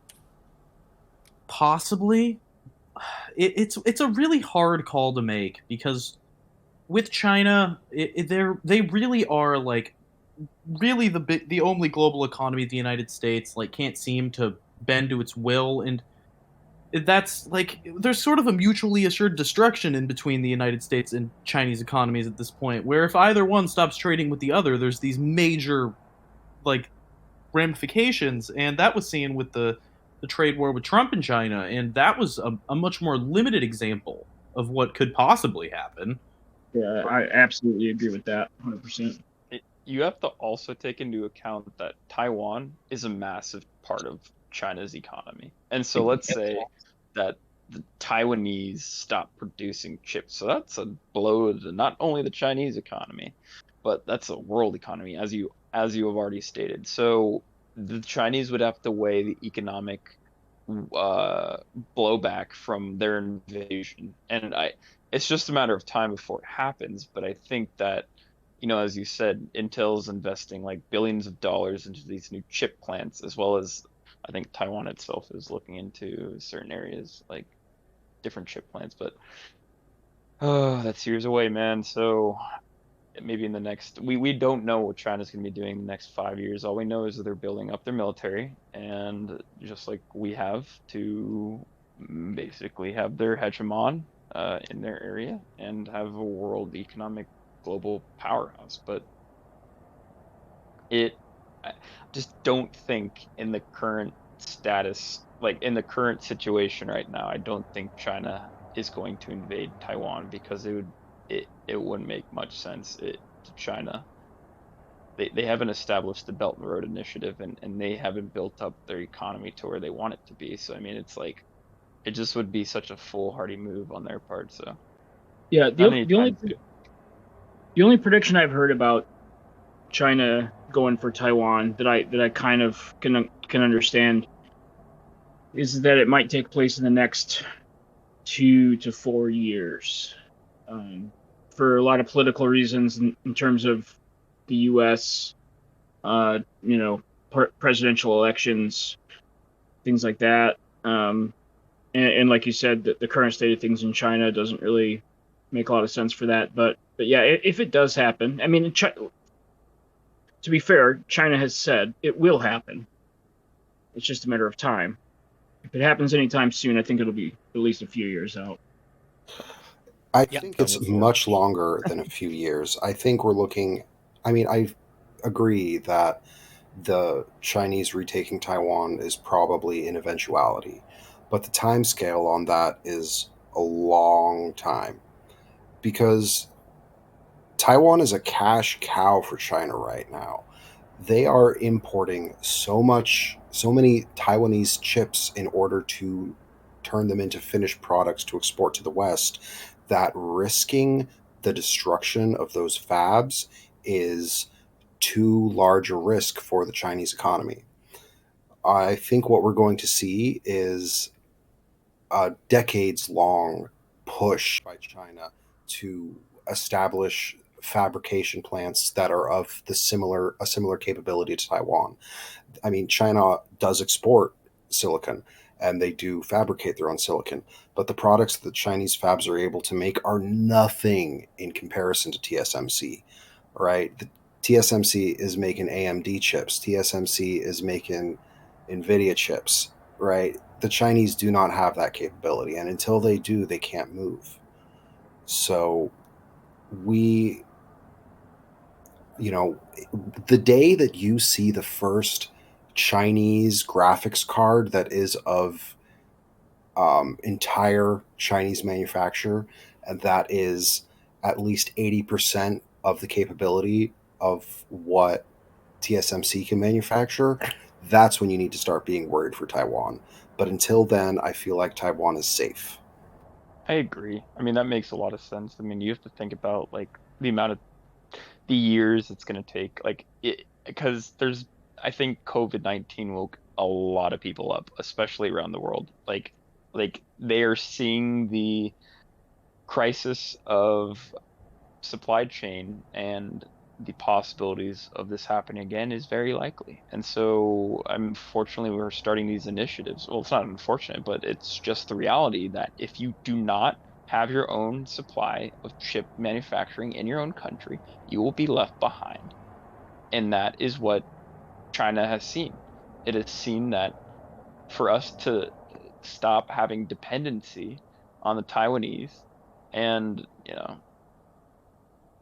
Possibly. It's a really hard call to make because with China, they really are, like, really the only global economy the United States, like, can't seem to bend to its will, and that's, like, there's sort of a mutually assured destruction in between the United States and Chinese economies at this point, where if either one stops trading with the other, there's these major, like, ramifications, and that was seen with the trade war with Trump and China, and that was a much more limited example of what could possibly happen. Yeah, I absolutely agree with that, 100%. You have to also take into account that Taiwan is a massive part of China's economy. And so let's say that the Taiwanese stop producing chips. So that's a blow to not only the Chinese economy, but that's a world economy, as you have already stated. So the Chinese would have to weigh the economic blowback from their invasion. And it's just a matter of time before it happens. But I think that, as you said, Intel's investing like billions of dollars into these new chip plants, as well as I think Taiwan itself is looking into certain areas, like different chip plants. But that's years away, man. So maybe in the next, we don't know what China's going to be doing in the next 5 years. All we know is that they're building up their military, and just like we have, to basically have their hegemon in their area and have a world economic global powerhouse. But I just don't think in the current status, like in the current situation right now, I don't think China is going to invade Taiwan, because it wouldn't make much sense to China. They haven't established the Belt and Road Initiative, and they haven't built up their economy to where they want it to be. So I mean, it's like, it just would be such a foolhardy move on their part. So yeah, not the only prediction I've heard about China going for Taiwan that I kind of can understand is that it might take place in the next 2 to 4 years, for a lot of political reasons in terms of the U.S. Presidential elections, things like that. And like you said, the current state of things in China doesn't really make a lot of sense for that. But yeah, if it does happen, I mean, to be fair, China has said it will happen. It's just a matter of time. If it happens anytime soon, I think it'll be at least a few years out. I think it's much longer than a few years. I think we're looking, I mean, I agree that the Chinese retaking Taiwan is probably an eventuality, but the time scale on that is a long time, because Taiwan is a cash cow for China right now. They are importing so much so many Taiwanese chips in order to turn them into finished products to export to the West that risking the destruction of those fabs is too large a risk for the Chinese economy. I think what we're going to see is a decades long push by China to establish fabrication plants that are of a similar capability to Taiwan. I mean, China does export silicon and they do fabricate their own silicon, but the products that the Chinese fabs are able to make are nothing in comparison to TSMC, right? The TSMC is making AMD chips, TSMC is making NVIDIA chips, right? The Chinese do not have that capability, and until they do, they can't move. So we, you know, the day that you see the first Chinese graphics card that is of entire Chinese manufacture, and that is at least 80% of the capability of what TSMC can manufacture, that's when you need to start being worried for Taiwan. But until then, I feel like Taiwan is safe. I agree. I mean, that makes a lot of sense. I mean, you have to think about like the amount of the years it's going to take, like it, because I think COVID-19 woke a lot of people up, especially around the world. Like they are seeing the crisis of supply chain, and the possibilities of this happening again is very likely. And so, unfortunately, we're starting these initiatives. Well, it's not unfortunate, but it's just the reality that if you do not have your own supply of chip manufacturing in your own country, you will be left behind. And that is what China has seen. It has seen that for us to stop having dependency on the Taiwanese and,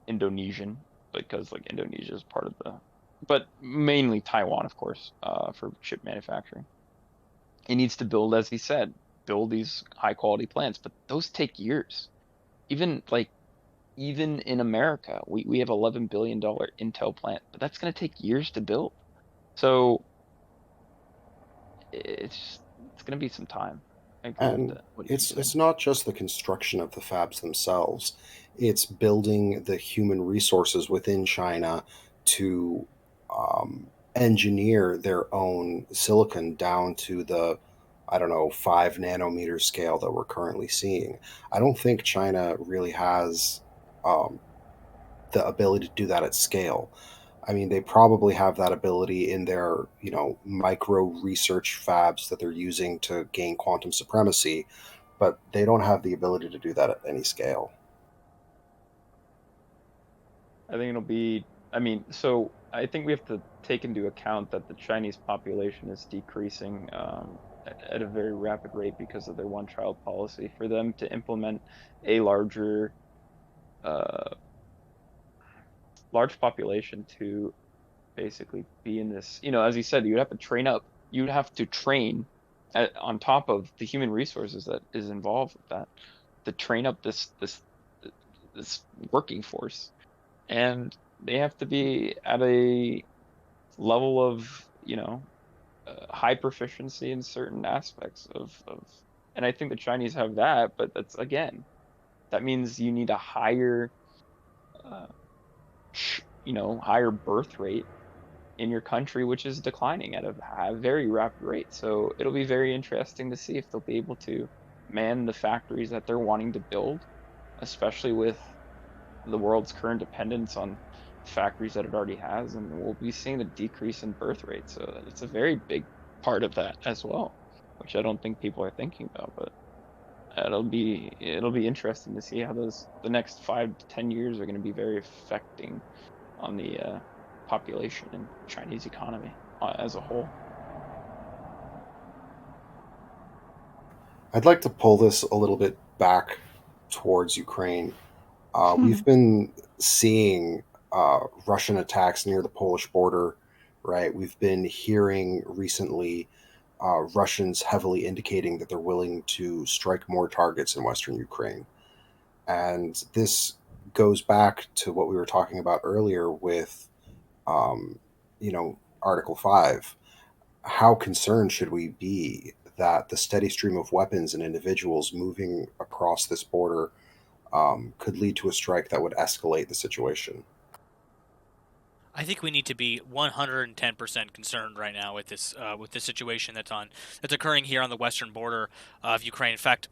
Indonesian, because like Indonesia is part of but mainly Taiwan, of course, for chip manufacturing. It needs to build, as he said, build these high quality plants, but those take years. Even like even in America, we have $11 billion Intel plant, but that's going to take years to build. So it's going to be some time. I agree with And that. What you said. it's not just the construction of the fabs themselves. It's building the human resources within China to engineer their own silicon down to the, I don't know, 5 nanometer scale that we're currently seeing. I don't think China really has um, the ability to do that at scale. I mean, they probably have that ability in their, micro research fabs that they're using to gain quantum supremacy, but they don't have the ability to do that at any scale. I think it'll be, I mean, so I think we have to take into account that the Chinese population is decreasing at a very rapid rate because of their one-child policy. For them to implement a uh, large population to basically be in this, as you said, you'd have to train up. You'd have to train on top of the human resources that is involved with that to train up this working force, and they have to be at a level of high proficiency in certain aspects of and I think the Chinese have that, but that's again, that means you need a higher uh, higher birth rate in your country, which is declining at a very rapid rate. So it'll be very interesting to see if they'll be able to man the factories that they're wanting to build, especially with the world's current dependence on factories that it already has, and we'll be seeing a decrease in birth rate. So it's a very big part of that as well, which I don't think people are thinking about. But it'll be interesting to see how the next 5 to 10 years are going to be very affecting on the population and Chinese economy as a whole. I'd like to pull this a little bit back towards Ukraine. We've been seeing Russian attacks near the Polish border, right? We've been hearing recently Russians heavily indicating that they're willing to strike more targets in Western Ukraine. And this goes back to what we were talking about earlier with, Article 5. how concerned should we be that the steady stream of weapons and individuals moving across this border could lead to a strike that would escalate the situation? I think we need to be 110% concerned right now with this situation that's occurring here on the western border of Ukraine. In fact,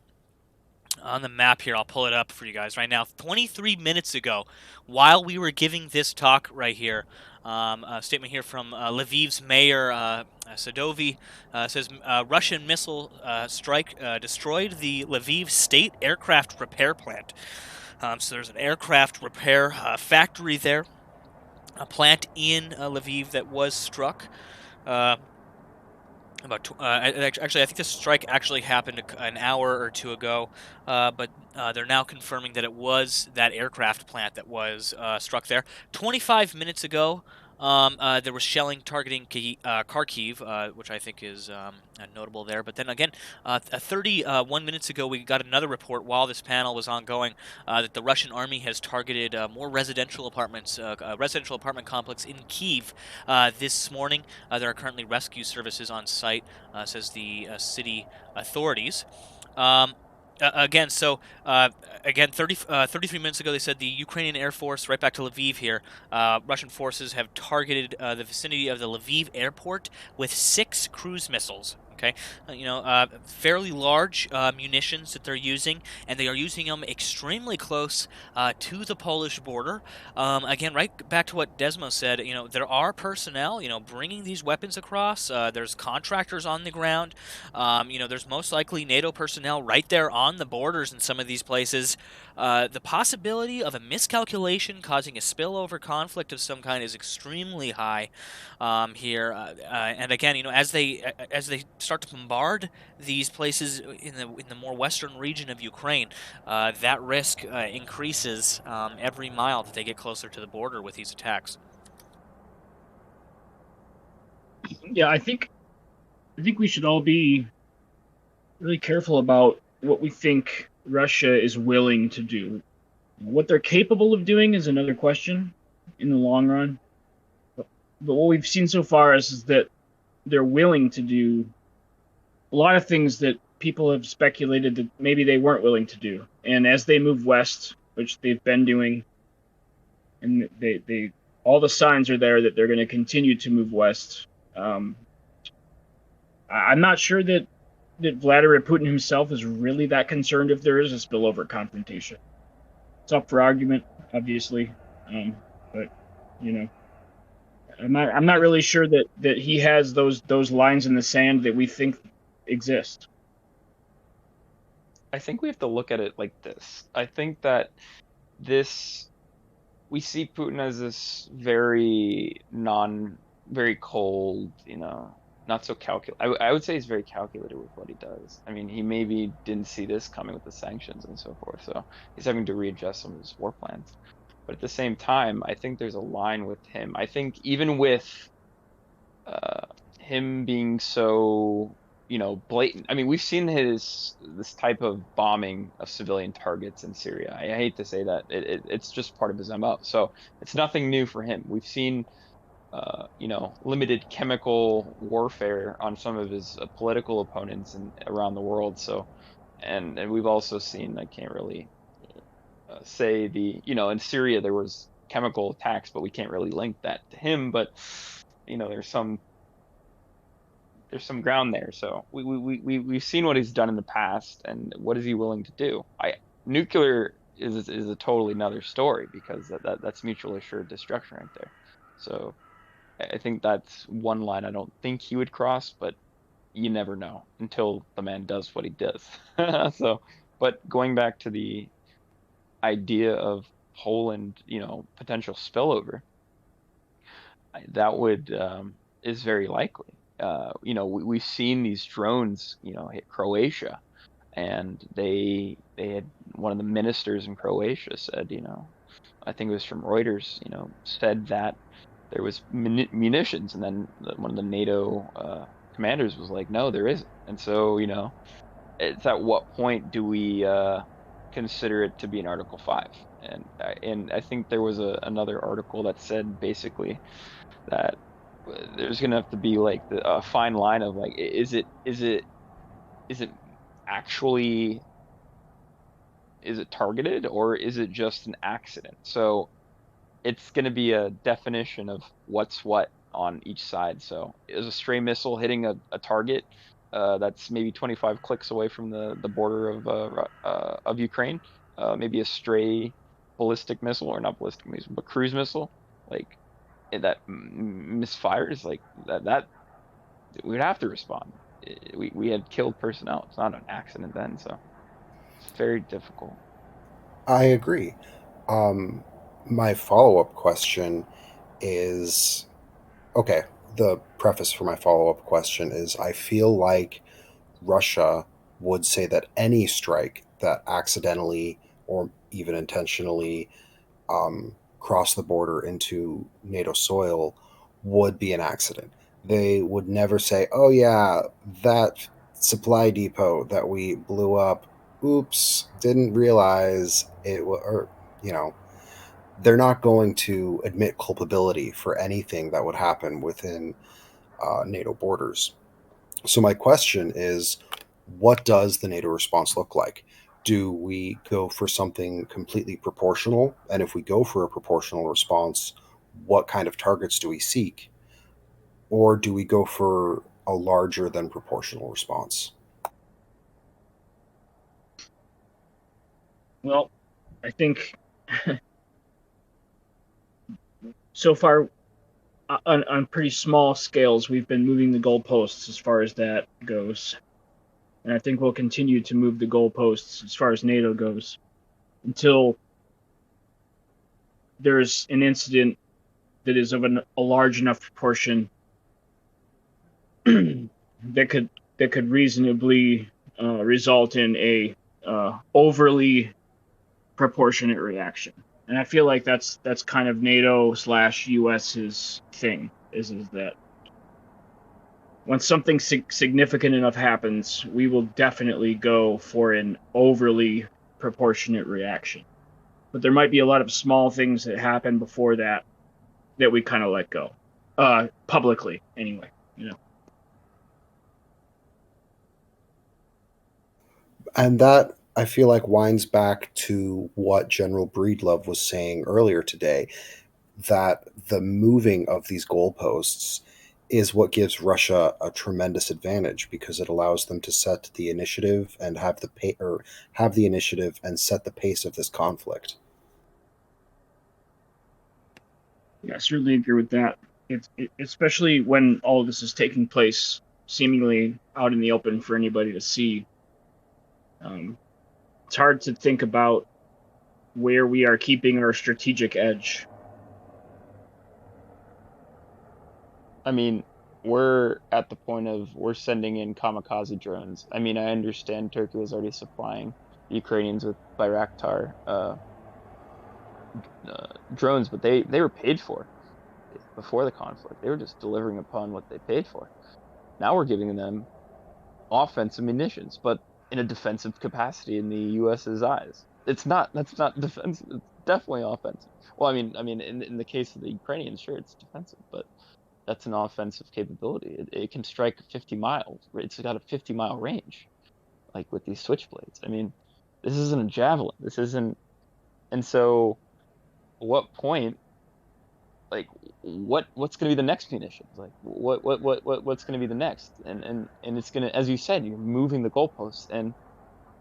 on the map here, I'll pull it up for you guys right now. 23 minutes ago, while we were giving this talk right here, a statement here from Lviv's mayor Sadovy says Russian missile strike destroyed the Lviv state aircraft repair plant. So there's an aircraft repair factory there, a plant in Lviv that was struck. Actually, I think the strike actually happened an hour or two ago, but they're now confirming that it was that aircraft plant that was struck there. 25 minutes ago, there was shelling targeting Kharkiv, which I think is notable there. But then again, 31 minutes ago, we got another report while this panel was ongoing that the Russian army has targeted more residential apartments, a residential apartment complex in Kiev this morning. There are currently rescue services on site, says the city authorities. Again, 33 minutes ago, they said the Ukrainian Air Force, right back to Lviv here, Russian forces have targeted the vicinity of the Lviv airport with 6 cruise missiles. Okay, fairly large munitions that they're using, and they are using them extremely close to the Polish border. Again, right back to what Desmo said, there are personnel, bringing these weapons across. There's contractors on the ground. There's most likely NATO personnel right there on the borders in some of these places. The possibility of a miscalculation causing a spillover conflict of some kind is extremely high here. And again, as they start to bombard these places in the more western region of Ukraine, that risk increases every mile that they get closer to the border with these attacks. Yeah, I think we should all be really careful about what we think Russia is willing to do. What they're capable of doing is another question in the long run. But what we've seen so far is that they're willing to do a lot of things that people have speculated that maybe they weren't willing to do. And as they move west, which they've been doing, and they all the signs are there that they're going to continue to move west. I'm not sure that Vladimir Putin himself is really that concerned if there is a spillover confrontation. It's up for argument, obviously, but I'm not really sure that he has those lines in the sand that we think exist. I think we have to look at it like this. I think that we see Putin as this very cold, not so calculated. I would say he's very calculated with what he does. I mean, he maybe didn't see this coming with the sanctions and so forth, so he's having to readjust some of his war plans. But at the same time, I think there's a line with him. I think even with him being so, blatant. I mean, we've seen this type of bombing of civilian targets in Syria. I hate to say that. It's just part of his MO. So it's nothing new for him. We've seen, limited chemical warfare on some of his political opponents around the world. So, and we've also seen, I can't really say in Syria there was chemical attacks, but we can't really link that to him. But there's some ground there. So we've seen what he's done in the past, and what is he willing to do? Nuclear is a totally another story, because that's mutually assured destruction right there. So I think that's one line I don't think he would cross, but you never know until the man does what he does. So, but going back to the idea of Poland, potential spillover, that would is very likely. We've seen these drones, hit Croatia, and they had one of the ministers in Croatia said, I think it was from Reuters, said that there was munitions, and then one of the NATO commanders was like, no, there isn't. And so, it's at what point do we consider it to be an Article 5? And I think there was another article that said basically that there's gonna have to be like a fine line of like, is it actually, is it targeted, or is it just an accident? So it's going to be a definition of what's what on each side. So is a stray missile hitting a target that's maybe 25 clicks away from the border of Ukraine? Maybe a stray ballistic missile, or not ballistic missile, but cruise missile, like that misfires, like that we would have to respond. We had killed personnel. It's not an accident then, so it's very difficult. I agree. Um, my follow up question is okay. The preface for my follow up question is I feel like Russia would say that any strike that accidentally or even intentionally cross the border into NATO soil would be an accident. They would never say, oh, yeah, that supply depot that we blew up, oops, didn't realize it was, or, you know, they're not going to admit culpability for anything that would happen within NATO borders. So, my question is, what does the NATO response look like? Do we go for something completely proportional? And if we go for a proportional response, what kind of targets do we seek? Or do we go for a larger than proportional response? Well, I think so far on pretty small scales, we've been moving the goalposts as far as that goes. And I think we'll continue to move the goalposts as far as NATO goes until there's an incident that is of a large enough proportion that could reasonably result in a overly proportionate reaction. And I feel like that's kind of NATO/US's thing is that when something significant enough happens, we will definitely go for an overly proportionate reaction. But there might be a lot of small things that happen before that we kind of let go, publicly anyway. And that, I feel like, winds back to what General Breedlove was saying earlier today, that the moving of these goalposts is what gives Russia a tremendous advantage because it allows them to set the initiative and have the initiative and set the pace of this conflict. Yeah, I certainly agree with that. Especially when all of this is taking place seemingly out in the open for anybody to see. It's hard to think about where we are keeping our strategic edge. I mean, we're at the point of we're sending in kamikaze drones. I mean, I understand Turkey was already supplying the Ukrainians with Bayraktar drones, but they were paid for before the conflict. They were just delivering upon what they paid for. Now we're giving them offensive munitions, but in a defensive capacity in the U.S.'s eyes. That's not defensive. It's definitely offensive. Well, in the case of the Ukrainians, sure, it's defensive, but that's an offensive capability. It can strike 50 miles. It's got a 50-mile range, like with these switchblades. I mean, this isn't a javelin. This isn't. And so, what point? Like, what's going to be the next munitions? Like, what's going to be the next? And it's going to, as you said, you're moving the goalposts, and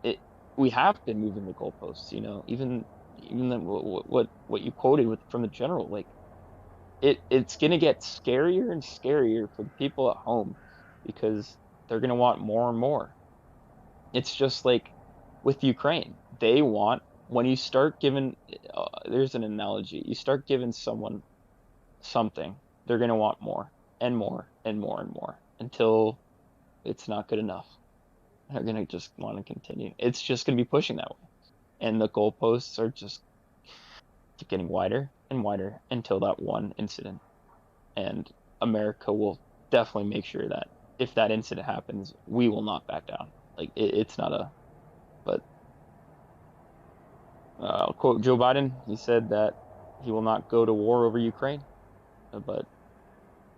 it we have been moving the goalposts. Even what you quoted from the general, like it's gonna get scarier and scarier for the people at home because they're gonna want more and more. It's just like with Ukraine. They want when you start giving there's an analogy. You start giving someone something, they're gonna want more and more and more and more until it's not good enough. They're gonna just want to continue. It's just gonna be pushing that way. And the goalposts are just keep getting wider and wider until that one incident. And America will definitely make sure that if that incident happens, we will not back down. Like it's not a, but I'll quote Joe Biden. He said that he will not go to war over Ukraine, but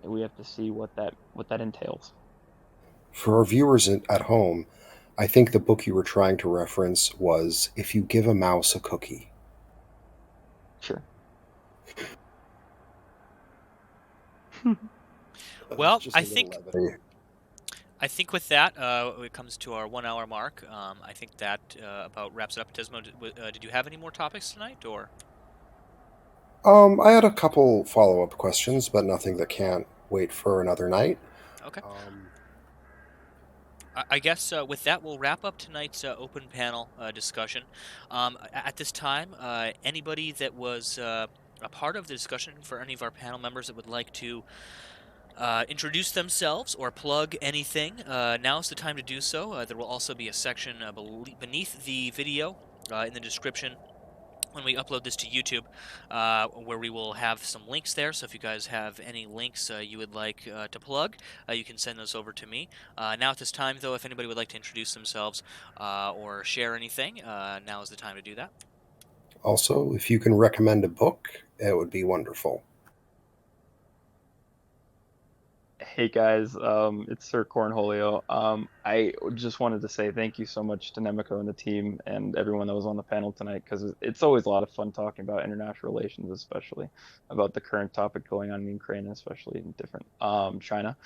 we have to see what that entails. For our viewers at home, I think the book you were trying to reference was If You Give a Mouse a Cookie. Sure. Well, Just a little levity. I think with that, it comes to our 1 hour mark. I think that about wraps it up. Desmo, did you have any more topics tonight, or? I had a couple follow-up questions, but nothing that can't wait for another night. Okay. I guess with that, we'll wrap up tonight's open panel discussion. At this time, anybody that was a part of the discussion, for any of our panel members that would like to introduce themselves or plug anything, now's the time to do so. There will also be a section beneath the video in the description when we upload this to YouTube, where we will have some links there. So if you guys have any links you would like to plug, you can send those over to me. Now at this time, though, if anybody would like to introduce themselves or share anything, now is the time to do that. Also, if you can recommend a book, it would be wonderful. Hey guys, it's Sir Cornholio. I just wanted to say thank you so much to NEMICO and the team and everyone that was on the panel tonight, because it's always a lot of fun talking about international relations, especially about the current topic going on in Ukraine, especially in different China.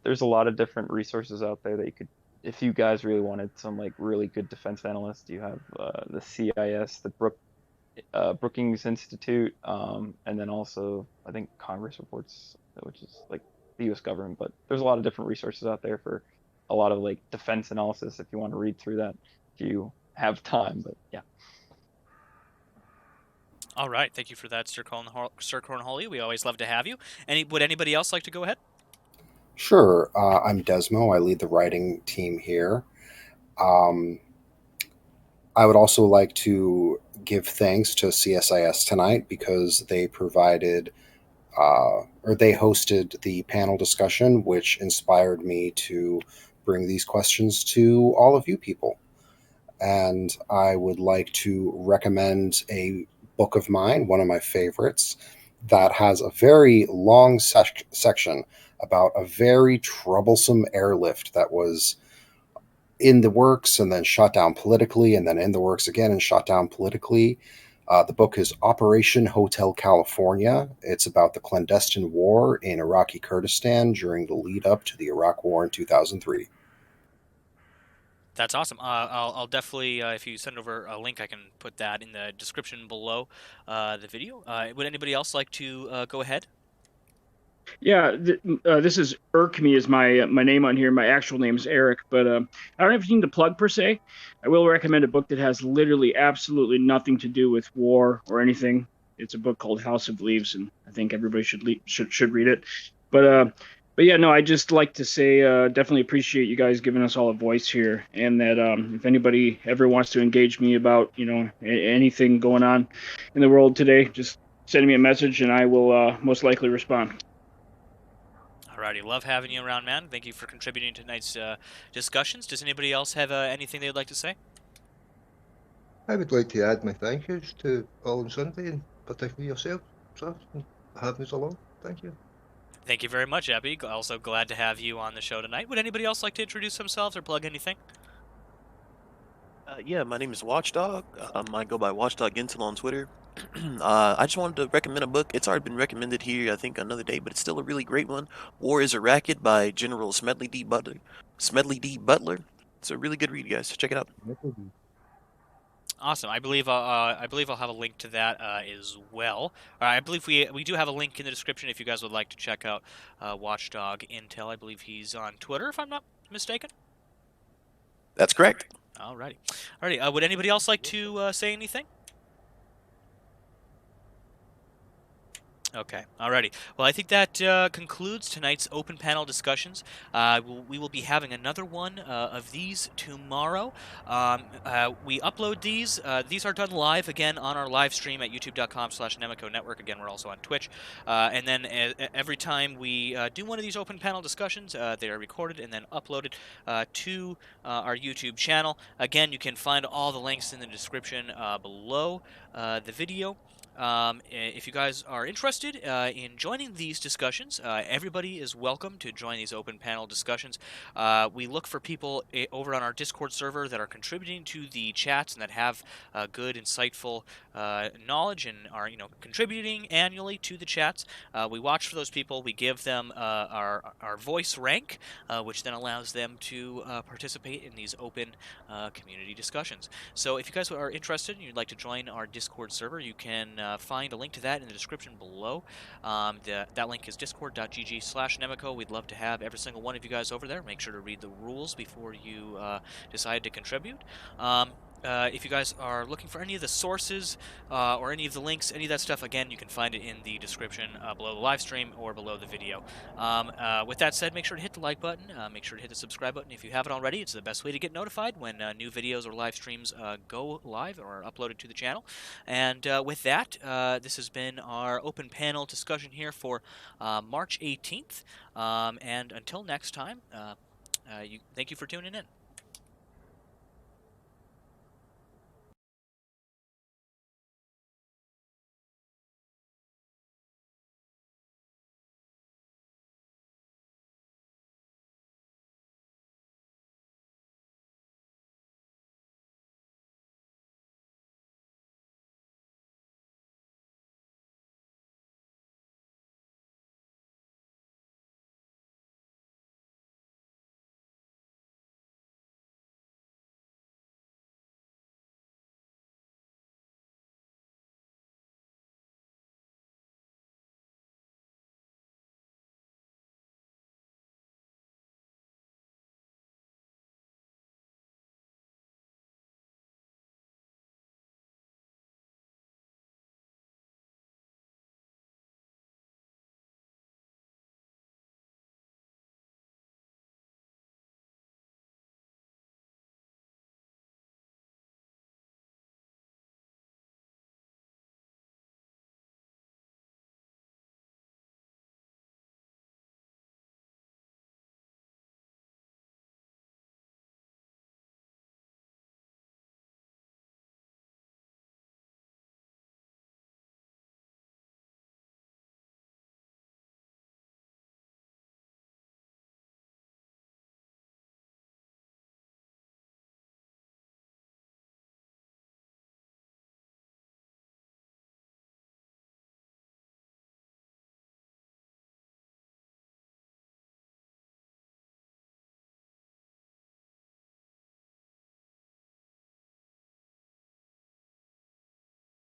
There's a lot of different resources out there that you could, if you guys really wanted some like really good defense analysts, you have the CIS, the Brookings Institute, and then also I think Congress Reports, which is like the U.S. government, but there's a lot of different resources out there for a lot of like defense analysis if you want to read through that, if you have time. But yeah. All right, thank you for that, Sir Cornholio. We always love to have you. Would anybody else like to go ahead? Sure. I'm Desmo. I lead the writing team here. I would also like to give thanks to CSIS tonight because they provided or they hosted the panel discussion, which inspired me to bring these questions to all of you people. And I would like to recommend a book of mine, one of my favorites, that has a very long section about a very troublesome airlift that was in the works and then shot down politically, and then in the works again and shot down politically. The book is Operation Hotel California. It's about the clandestine war in Iraqi Kurdistan during the lead up to the Iraq War in 2003. That's awesome. I'll definitely, if you send over a link, I can put that in the description below the video. Would anybody else like to go ahead? Yeah, this is Erkme is my name on here. My actual name is Eric, but I don't have anything to plug per se. I will recommend a book that has literally absolutely nothing to do with war or anything. It's a book called House of Leaves, and I think everybody should read it. But yeah, no, I just like to say definitely appreciate you guys giving us all a voice here, and that if anybody ever wants to engage me about anything going on in the world today, just send me a message, and I will most likely respond. Alrighty, love having you around, man. Thank you for contributing to tonight's discussions. Does anybody else have anything they'd like to say? I would like to add my thank yous to Paul and Sunday, and particularly yourself, sir, for having us along. Thank you. Thank you very much, Abby. Also glad to have you on the show tonight. Would anybody else like to introduce themselves or plug anything? Yeah, my name is Watchdog. I go by Watchdog Intel on Twitter. I just wanted to recommend a book. It's already been recommended here, I think, another day, but it's still a really great one. War is a Racket by General Smedley D. Butler. It's a really good read, guys. Check it out. Awesome. I believe I'll have a link to that as well. I believe we do have a link in the description if you guys would like to check out Watchdog Intel. I believe he's on Twitter, if I'm not mistaken. That's correct. Alrighty. Would anybody else like to say anything? Okay. Alrighty. Well, I think that concludes tonight's open panel discussions. We will be having another one of these tomorrow. We upload these. These are done live again on our live stream at youtube.com/NEMICO Network. Again, we're also on Twitch. And then every time we do one of these open panel discussions, they are recorded and then uploaded to our YouTube channel. Again, you can find all the links in the description below the video. If you guys are interested in joining these discussions, everybody is welcome to join these open panel discussions. We look for people over on our Discord server that are contributing to the chats and that have good, insightful knowledge and are contributing annually to the chats. We watch for those people. We give them our voice rank, which then allows them to participate in these open community discussions. So if you guys are interested and you'd like to join our Discord server, you can find a link to that in the description below. That link is discord.gg/NEMICO. We'd love to have every single one of you guys over there. Make sure to read the rules before you decide to contribute. If you guys are looking for any of the sources or any of the links, any of that stuff, again, you can find it in the description below the live stream or below the video. With that said, make sure to hit the like button. Make sure to hit the subscribe button if you haven't already. It's the best way to get notified when new videos or live streams go live or are uploaded to the channel. And with that, this has been our open panel discussion here for March 18th. And until next time, thank you for tuning in.